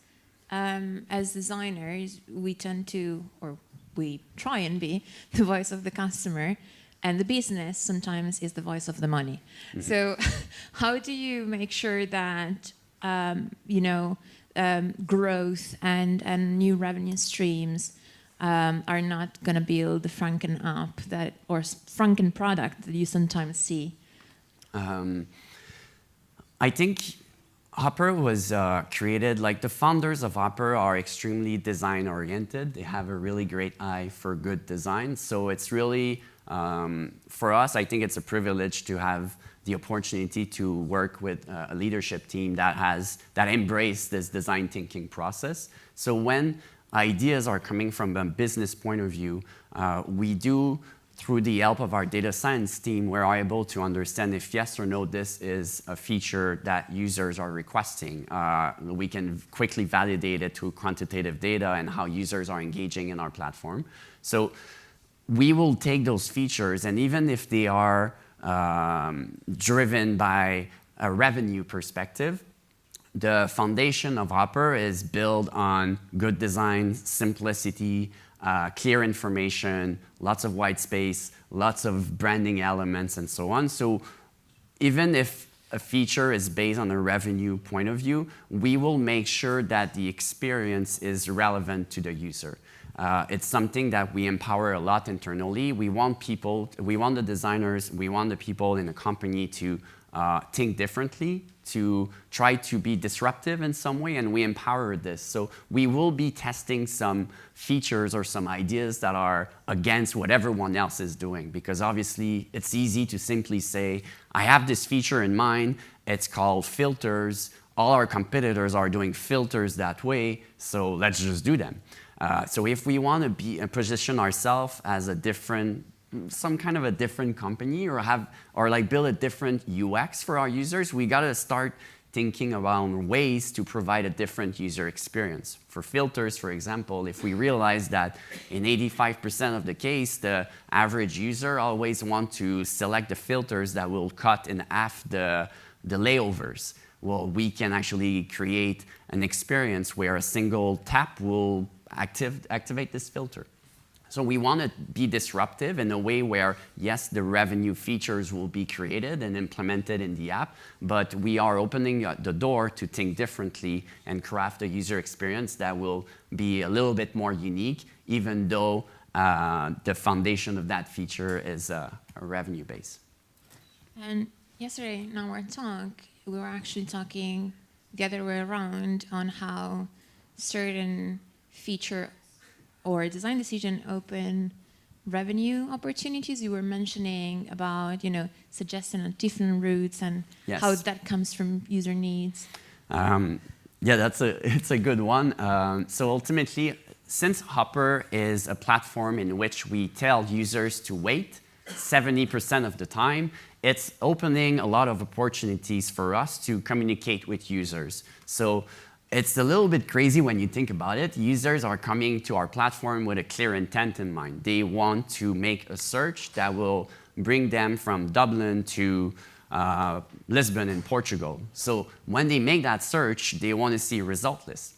as designers, we tend to, or we try and be, the voice of the customer. And the business sometimes is the voice of the money. Mm-hmm. So how do you make sure that growth and new revenue streams are not going to build the Franken app or Franken product that you sometimes see? I think Hopper was created, like the founders of Hopper are extremely design oriented. They have a really great eye for good design. So it's really, for us, I think it's a privilege to have the opportunity to work with a leadership team that embrace this design thinking process. So when ideas are coming from a business point of view, we do, through the help of our data science team, we're able to understand if yes or no this is a feature that users are requesting. We can quickly validate it through quantitative data and how users are engaging in our platform. So we will take those features, and even if they are driven by a revenue perspective, the foundation of Hopper is built on good design, simplicity, clear information, lots of white space, lots of branding elements, and so on. So even if a feature is based on a revenue point of view, we will make sure that the experience is relevant to the user. It's something that we empower a lot internally. We want the designers, we want the people in the company to think differently, to try to be disruptive in some way, and we empower this. So we will be testing some features or some ideas that are against what everyone else is doing, because obviously it's easy to simply say, I have this feature in mind, it's called filters, all our competitors are doing filters that way, so let's just do them. So if we want to position ourselves as some kind of a different company or like build a different UX for our users, we got to start thinking around ways to provide a different user experience. For filters, for example, if we realize that in 85% of the case, the average user always wants to select the filters that will cut in half the layovers, well, we can actually create an experience where a single tap will activate this filter. So we want to be disruptive in a way where, yes, the revenue features will be created and implemented in the app, but we are opening the door to think differently and craft a user experience that will be a little bit more unique, even though the foundation of that feature is a revenue base. And yesterday in our talk, we were actually talking the other way around on how certain feature or design decision open revenue opportunities. You were mentioning about, suggesting different routes and yes, how that comes from user needs. Yeah, it's a good one. So ultimately, since Hopper is a platform in which we tell users to wait, 70% of the time, it's opening a lot of opportunities for us to communicate with users. So it's a little bit crazy when you think about it. Users are coming to our platform with a clear intent in mind. They want to make a search that will bring them from Dublin to Lisbon in Portugal. So when they make that search, they want to see a result list.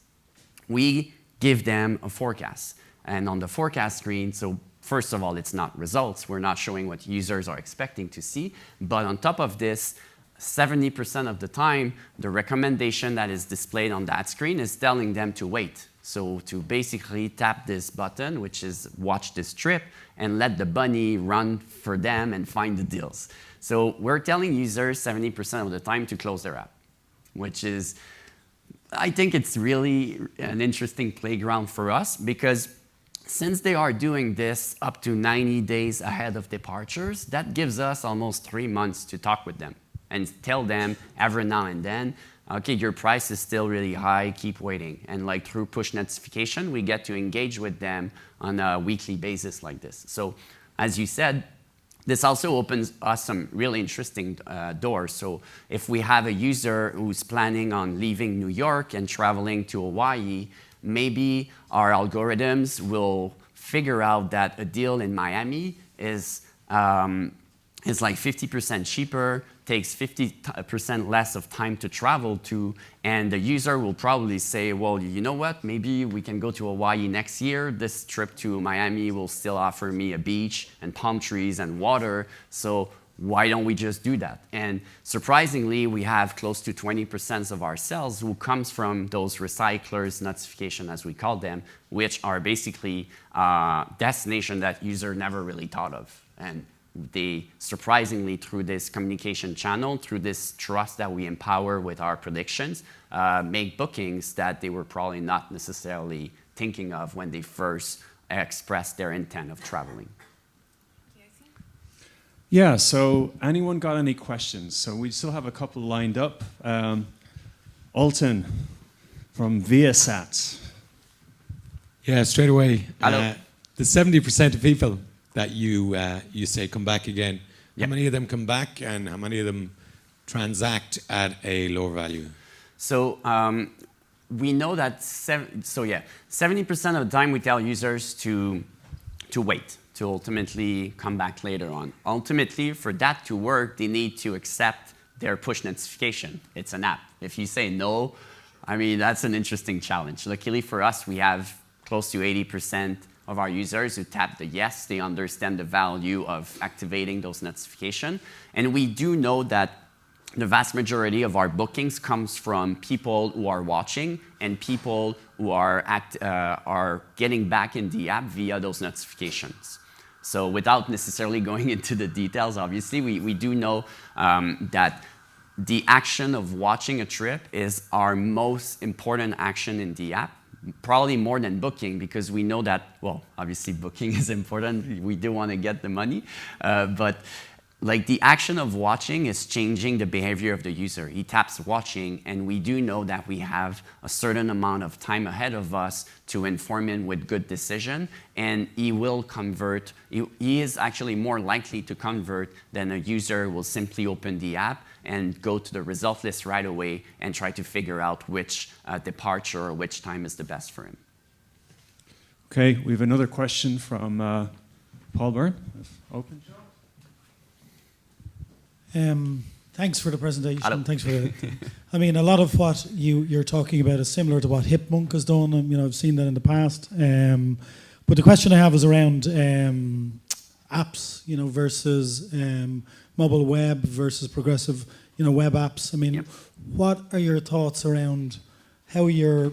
We give them a forecast. And on the forecast screen, so first of all, it's not results. We're not showing what users are expecting to see. But on top of this, 70% of the time, the recommendation that is displayed on that screen is telling them to wait. So to basically tap this button, which is watch this trip, and let the bunny run for them and find the deals. So we're telling users 70% of the time to close their app, which is, I think it's really an interesting playground for us, because since they are doing this up to 90 days ahead of departures, that gives us almost 3 months to talk with them and tell them every now and then, okay, your price is still really high, keep waiting. And like through push notification, we get to engage with them on a weekly basis like this. So as you said, this also opens us some really interesting doors. So if we have a user who's planning on leaving New York and traveling to Hawaii, maybe our algorithms will figure out that a deal in Miami is like 50% cheaper, takes 50% less of time to travel to, and the user will probably say, well, you know what, maybe we can go to Hawaii next year. This trip to Miami will still offer me a beach and palm trees and water, so why don't we just do that? And surprisingly, we have close to 20% of our sales who comes from those recyclers notification, as we call them, which are basically destination that user never really thought of. And they, surprisingly, through this communication channel, through this trust that we empower with our predictions, make bookings that they were probably not necessarily thinking of when they first expressed their intent of traveling. Yeah, so anyone got any questions? So we still have a couple lined up. Alton from Viasat. Yeah, straight away. Hello. The 70% of people that you say come back again, Yeah. how many of them come back and how many of them transact at a lower value? So we know that 70% of the time we tell users to wait, to ultimately come back later on. Ultimately, for that to work, they need to accept their push notification. It's an app. If you say no, I mean, that's an interesting challenge. Luckily for us, we have close to 80% of our users who tap the yes. They understand the value of activating those notifications. And we do know that the vast majority of our bookings comes from people who are watching and people who are getting back in the app via those notifications. So without necessarily going into the details, obviously, we do know that the action of watching a trip is our most important action in the app, probably more than booking, because we know that, well, obviously booking is important. We do want to get the money, but like the action of watching is changing the behavior of the user. He taps watching, and we do know that we have a certain amount of time ahead of us to inform him with good decision, and he will convert. He is actually more likely to convert than a user who will simply open the app and go to the result list right away and try to figure out which departure or which time is the best for him. Okay, we have another question from Paul Byrne. Open. Thanks for the presentation. Hello. Thanks for the, I mean, a lot of what you're talking about is similar to what Hipmunk has done, and I've seen that in the past. But the question I have is around apps, versus mobile web versus progressive, web apps. I mean, Yep. What are your thoughts around how you're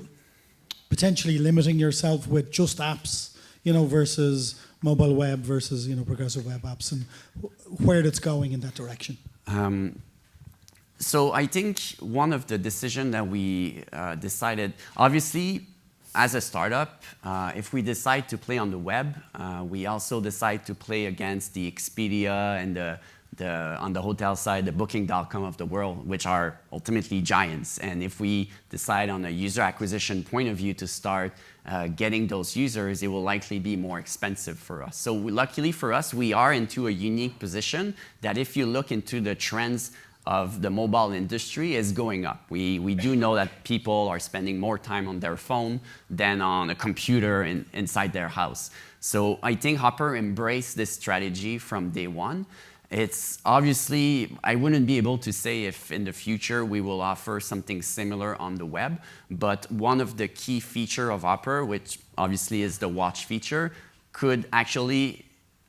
potentially limiting yourself with just apps, versus mobile web versus progressive web apps, and where it's going in that direction? So I think one of the decisions that we decided, obviously, as a startup, if we decide to play on the web, we also decide to play against the Expedia and the on the hotel side, the Booking.com of the world, which are ultimately giants. And if we decide on a user acquisition point of view to start getting those users, it will likely be more expensive for us. So luckily for us, we are into a unique position that if you look into the trends of the mobile industry is going up. We do know that people are spending more time on their phone than on a computer inside their house. So I think Hopper embraced this strategy from day one. It's obviously, I wouldn't be able to say if in the future we will offer something similar on the web, but one of the key features of Hopper, which obviously is the watch feature, could actually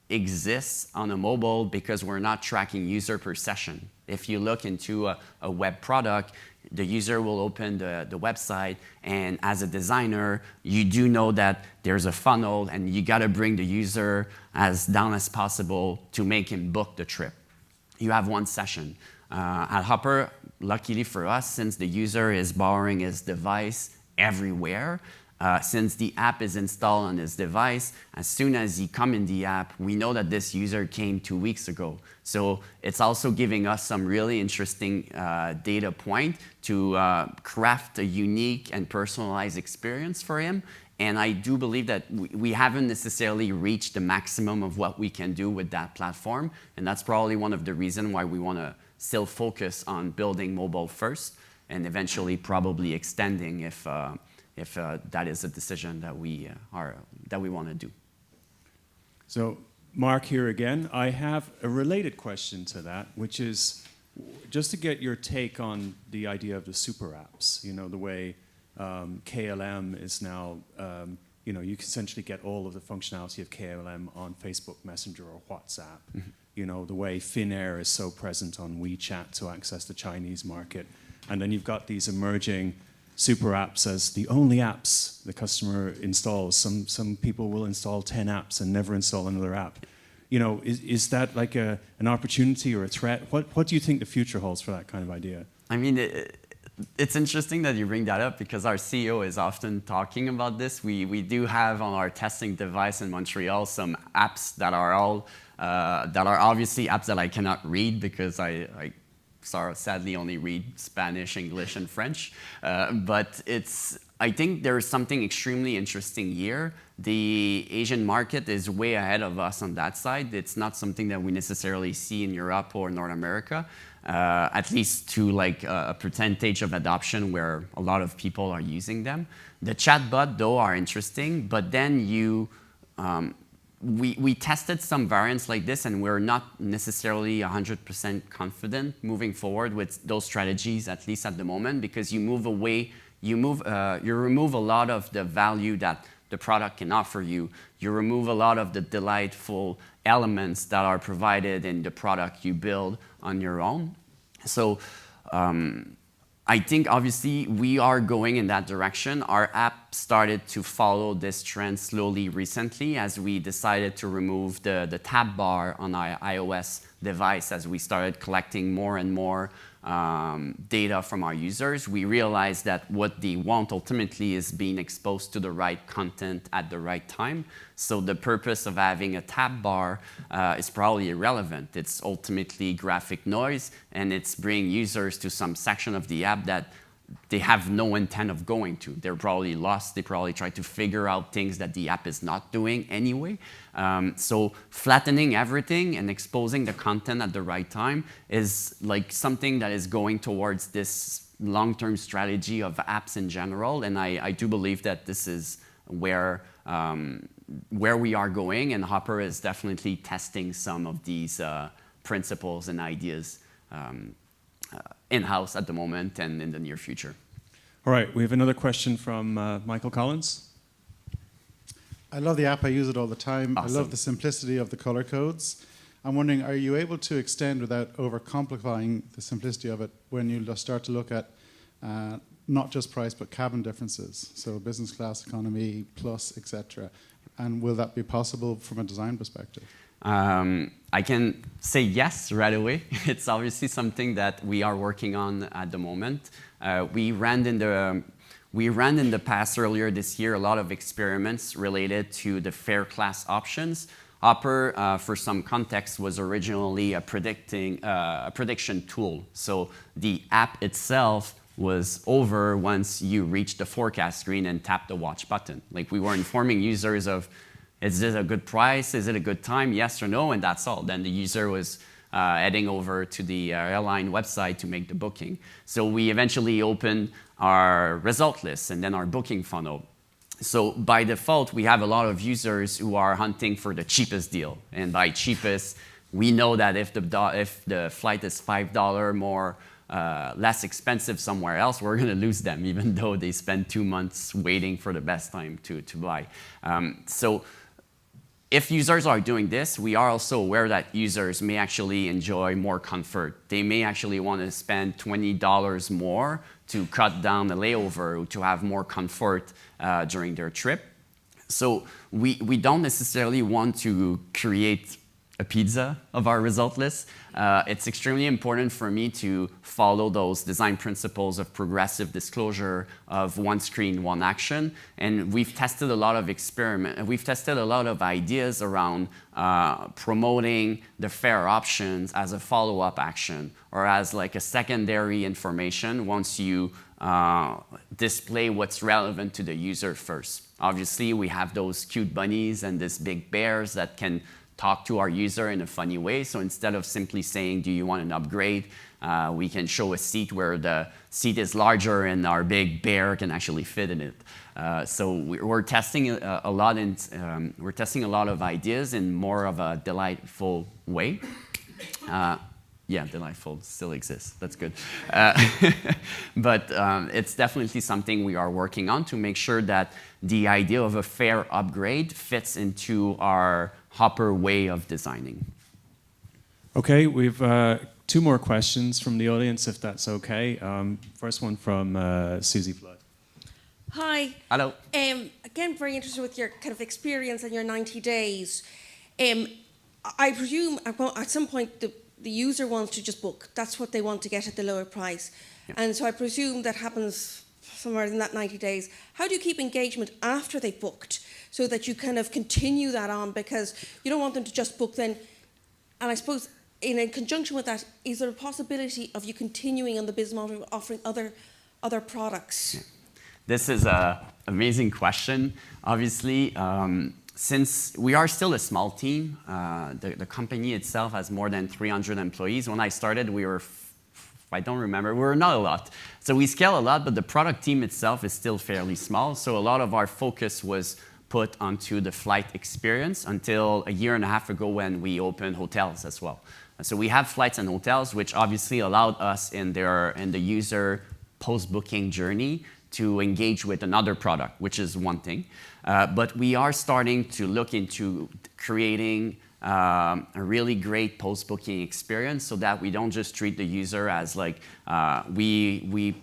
exist on a mobile because we're not tracking user per session. If you look into a web product, the user will open the website, and as a designer, you do know that there's a funnel and you gotta bring the user as down as possible to make him book the trip. You have one session. At Hopper, luckily for us, since the user is borrowing his device everywhere, since the app is installed on his device, as soon as he comes in the app, we know that this user came 2 weeks ago. So it's also giving us some really interesting data point to craft a unique and personalized experience for him. And I do believe that we haven't necessarily reached the maximum of what we can do with that platform. And that's probably one of the reasons why we want to still focus on building mobile first and eventually probably extending if that is a decision that we want to do. So Mark here again. I have a related question to that, which is just to get your take on the idea of the super apps. You know, the way KLM is now, you know, you can essentially get all of the functionality of KLM on Facebook Messenger or WhatsApp. Mm-hmm. You know, the way Finnair is so present on WeChat to access the Chinese market. And then you've got these emerging super apps as the only apps the customer installs. Some people will install 10 apps and never install another app. You know, is that like an opportunity or a threat? What do you think the future holds for that kind of idea? I mean, it's interesting that you bring that up because our CEO is often talking about this. We do have on our testing device in Montreal some apps that are all that are obviously apps that I cannot read because I sadly only read Spanish, English, and French. But I think there's something extremely interesting here. The Asian market is way ahead of us on that side. It's not something that we necessarily see in Europe or North America, at least to like a percentage of adoption where a lot of people are using them. The chatbot, though, are interesting, but then we tested some variants like this, and we're not necessarily 100% confident moving forward with those strategies, at least at the moment, because you remove a lot of the value that the product can offer you. You remove a lot of the delightful elements that are provided in the product you build on your own. So I think obviously we are going in that direction. Our app started to follow this trend slowly recently as we decided to remove the tab bar on our iOS device as we started collecting more and more data from our users. We realized that what they want ultimately is being exposed to the right content at the right time. So the purpose of having a tab bar is probably irrelevant. It's ultimately graphic noise, and it's bringing users to some section of the app that they have no intent of going to. They're probably lost. They probably try to figure out things that the app is not doing anyway. So flattening everything and exposing the content at the right time is like something that is going towards this long-term strategy of apps in general. And I do believe that this is where we are going, and Hopper is definitely testing some of these principles and ideas in-house at the moment and in the near future. All right, we have another question from Michael Collins. I love the app, I use it all the time. Awesome. I love the simplicity of the color codes. I'm wondering, are you able to extend without overcomplifying the simplicity of it when you start to look at not just price but cabin differences, so business class, economy, plus, etc. And will that be possible from a design perspective? I can say yes right away. It's obviously something that we are working on at the moment. We ran in the past earlier this year a lot of experiments related to the fare class options. Hopper, for some context, was originally a prediction tool. So the app itself was over once you reached the forecast screen and tapped the watch button. Like, we were informing users of, is this a good price? Is it a good time? Yes or no? And that's all. Then the user was heading over to the airline website to make the booking. So we eventually opened our result list and then our booking funnel. So by default, we have a lot of users who are hunting for the cheapest deal. And by cheapest, we know that if the flight is $5 more, less expensive somewhere else, we're going to lose them, even though they spend 2 months waiting for the best time to buy. So if users are doing this, we are also aware that users may actually enjoy more comfort. They may actually want to spend $20 more to cut down the layover, or to have more comfort during their trip. So we don't necessarily want to create a pizza of our result list. It's extremely important for me to follow those design principles of progressive disclosure, of one screen, one action. And we've tested a lot of we've tested a lot of ideas around promoting the fare options as a follow-up action, or as like a secondary information once you display what's relevant to the user first. Obviously, we have those cute bunnies and these big bears that can talk to our user in a funny way. So instead of simply saying, do you want an upgrade, we can show a seat where the seat is larger and our big bear can actually fit in it. So we're testing a lot, and we're testing a lot of ideas in more of a delightful way. Yeah, delightful still exists. That's good. But it's definitely something we are working on to make sure that the idea of a fare upgrade fits into our Hopper way of designing. Okay, we've 2 more questions from the audience, if that's okay. First one from Susie Flood. Hi. Hello. Again, very interested with your kind of experience and your 90 days. I presume at some point the user wants to just book. That's what they want to get at the lower price. Yeah. And so I presume that happens somewhere in that 90 days. How do you keep engagement after they've booked so that you kind of continue that on? Because you don't want them to just book then. And I suppose in conjunction with that, is there a possibility of you continuing on the business model, offering other products? Yeah. This is an amazing question. Obviously, since we are still a small team, the company itself has more than 300 employees. When I started, we were, I don't remember, we were not a lot. So we scale a lot, but the product team itself is still fairly small. So a lot of our focus was put onto the flight experience until a year and a half ago when we opened hotels as well. So we have flights and hotels, which obviously allowed us in the user post-booking journey to engage with another product, which is one thing. But we are starting to look into creating a really great post-booking experience so that we don't just treat the user as like, we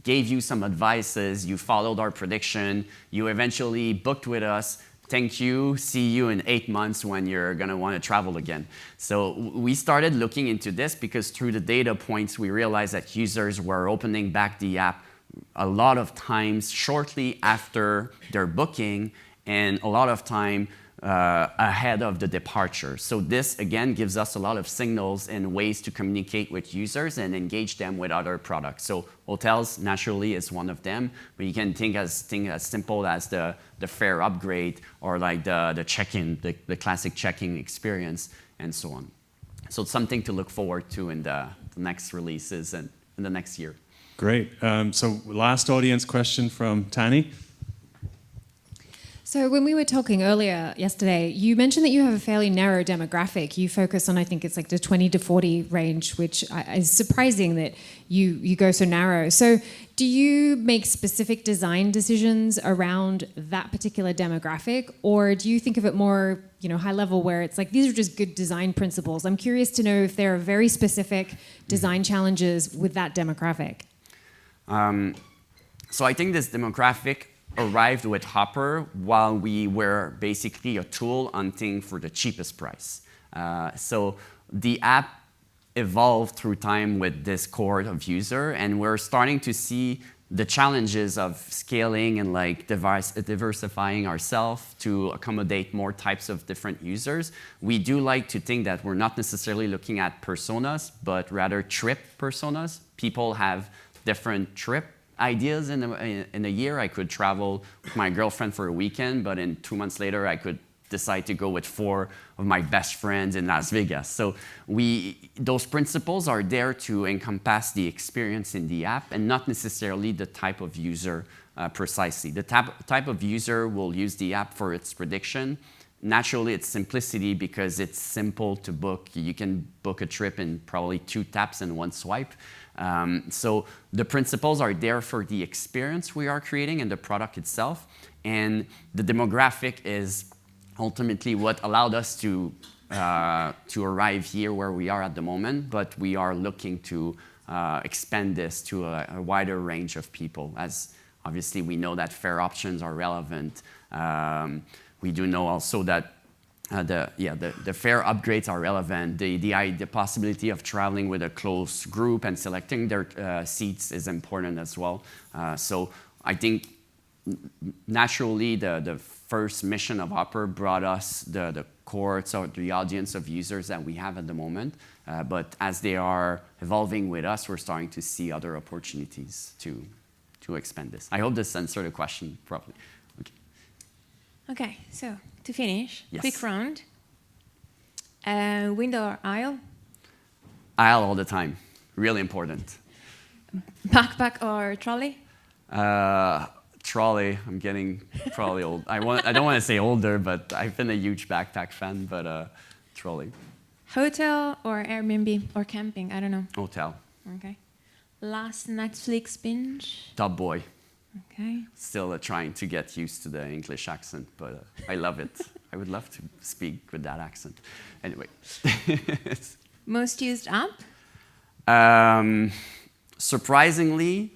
gave you some advices, you followed our prediction, you eventually booked with us, thank you, see you in 8 months when you're gonna wanna travel again. So we started looking into this because through the data points, we realized that users were opening back the app a lot of times shortly after their booking and a lot of time ahead of the departure. So this, again, gives us a lot of signals and ways to communicate with users and engage them with other products. So hotels, naturally, is one of them, but you can think as simple as the fare upgrade or like the check-in, the classic check-in experience, and so on. So it's something to look forward to in the next releases and in the next year. Great. So last audience question from Tani. So when we were talking earlier yesterday, you mentioned that you have a fairly narrow demographic. You focus on, I think it's like the 20 to 40 range, which is surprising that you go so narrow. So do you make specific design decisions around that particular demographic, or do you think of it more, high level where it's like, these are just good design principles? I'm curious to know if there are very specific design challenges with that demographic. So I think this demographic arrived with Hopper while we were basically a tool hunting for the cheapest price. So the app evolved through time with this cohort of user, and we're starting to see the challenges of scaling and like diversifying ourselves to accommodate more types of different users, we do like to think that we're not necessarily looking at personas, but rather trip personas. People have different trip ideas in a year. I could travel with my girlfriend for a weekend, but in 2 months later, I could decide to go with 4 of my best friends in Las Vegas. So those principles are there to encompass the experience in the app and not necessarily the type of user precisely. The type of user will use the app for its prediction. Naturally, it's simplicity because it's simple to book. You can book a trip in probably 2 taps and 1 swipe. So the principles are there for the experience we are creating and the product itself. And the demographic is ultimately what allowed us to arrive here where we are at the moment, but we are looking to expand this to a wider range of people, as obviously we know that fare options are relevant. We do know also that the fare upgrades are relevant. The possibility of traveling with a close group and selecting their seats is important as well. So I think naturally the first mission of Hopper brought us the cohorts or the audience of users that we have at the moment. But as they are evolving with us, we're starting to see other opportunities to expand this. I hope this answered the question properly. Okay, so to finish, yes. Quick round. Window or aisle? Aisle all the time. Really important. Backpack or trolley? Trolley. I'm getting probably old. I don't want to say older, but I've been a huge backpack fan, but trolley. Hotel or Airbnb or camping? I don't know. Hotel. Okay. Last Netflix binge? Top Boy. Okay. Still trying to get used to the English accent, but I love it. I would love to speak with that accent. Anyway. Most used app? Surprisingly,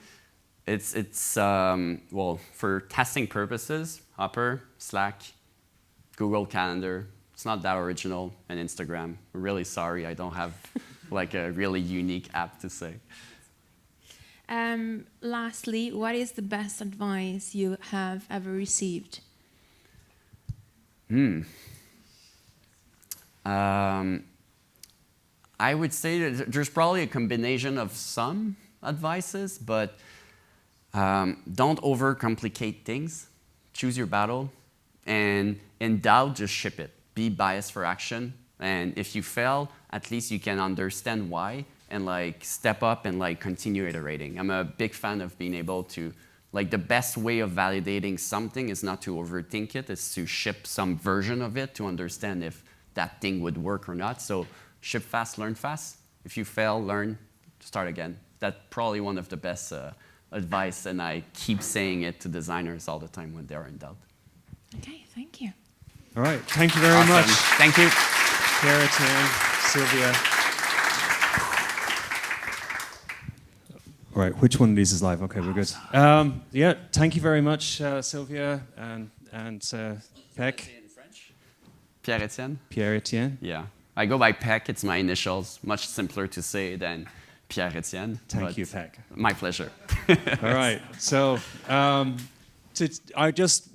it's well, for testing purposes, Hopper, Slack, Google Calendar. It's not that original, and Instagram. I'm really sorry, I don't have like a really unique app to say. Lastly, what is the best advice you have ever received? I would say that there's probably a combination of some advices, but don't overcomplicate things. Choose your battle, and in doubt, just ship it. Be biased for action, and if you fail, at least you can understand why and like step up and like continue iterating. I'm a big fan of being able to, like, the best way of validating something is not to overthink it, it's to ship some version of it to understand if that thing would work or not. So ship fast, learn fast. If you fail, learn, start again. That's probably one of the best advice, and I keep saying it to designers all the time when they're in doubt. Okay, thank you. All right, thank you very much. Thank you. Pierre-Etienne, Silvia. All right, which one of these is live? Okay, we're good. Yeah, thank you very much, Silvia and Peck. Pierre-Etienne? Pierre-Etienne. Yeah. I go by Peck, it's my initials. Much simpler to say than Pierre-Etienne. Thank you, Peck. My pleasure. All right, so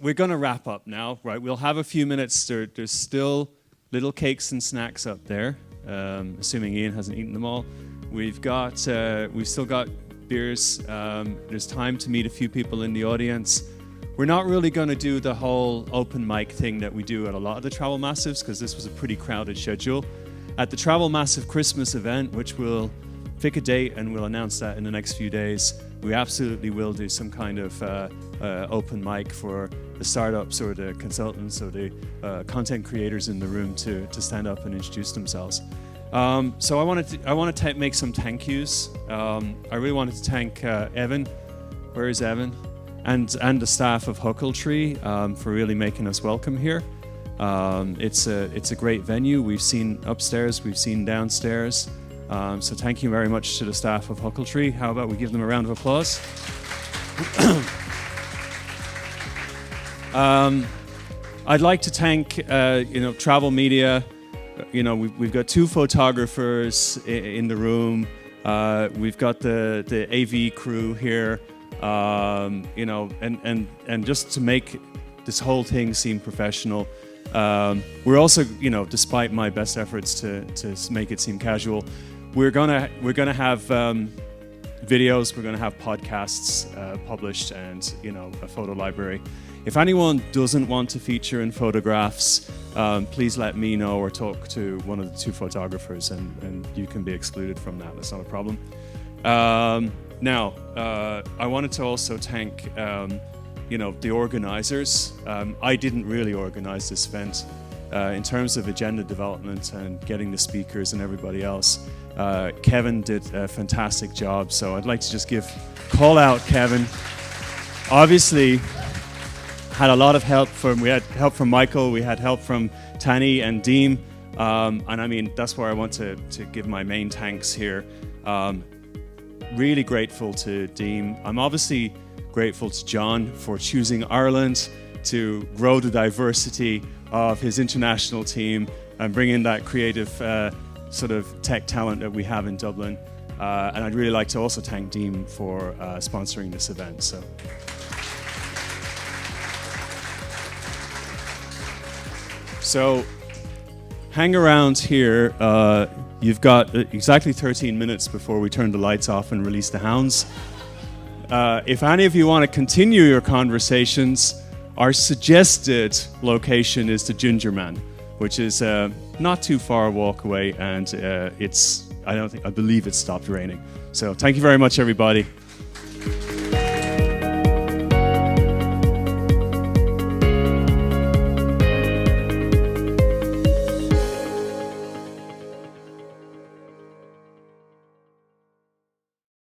we're going to wrap up now, right? We'll have a few minutes. There's still little cakes and snacks up there, assuming Ian hasn't eaten them all. We've still got beers. There's time to meet a few people in the audience. We're not really going to do the whole open mic thing that we do at a lot of the TravelMassives, because this was a pretty crowded schedule. At the TravelMassive Christmas event, which we'll pick a date and we'll announce that in the next few days, we absolutely will do some kind of open mic for the startups or the consultants or the content creators in the room to stand up and introduce themselves. So I want to make some thank yous. I really wanted to thank Evan. Where is Evan? And the staff of Huckletree for really making us welcome here. It's a great venue. We've seen upstairs, we've seen downstairs. So thank you very much to the staff of Huckletree. How about we give them a round of applause? I'd like to thank Travel Media. We've got 2 photographers in the room. We've got the AV crew here. you know, and just to make this whole thing seem professional. We're also, you know, despite my best efforts to make it seem casual, we're gonna have videos, we're gonna have podcasts published, and, you know, a photo library. If anyone doesn't want to feature in photographs, please let me know or talk to one of the two photographers, and you can be excluded from that. That's not a problem. Now, I wanted to also thank you know, the organizers. I didn't really organize this event. In terms of agenda development and getting the speakers and everybody else, Kevin did a fantastic job. So I'd like to just call out Kevin. Obviously, had a lot of help we had help from Michael, we had help from Tani and Deem. And I mean, that's where I want to give my main thanks here. Really grateful to Deem. I'm obviously grateful to John for choosing Ireland to grow the diversity of his international team and bring in that creative sort of tech talent that we have in Dublin. And I'd really like to also thank Deem for sponsoring this event. So hang around here. You've got exactly 13 minutes before we turn the lights off and release the hounds. If any of you want to continue your conversations, our suggested location is the Ginger Man, which is not too far a walk away, and I believe it stopped raining. So thank you very much, everybody.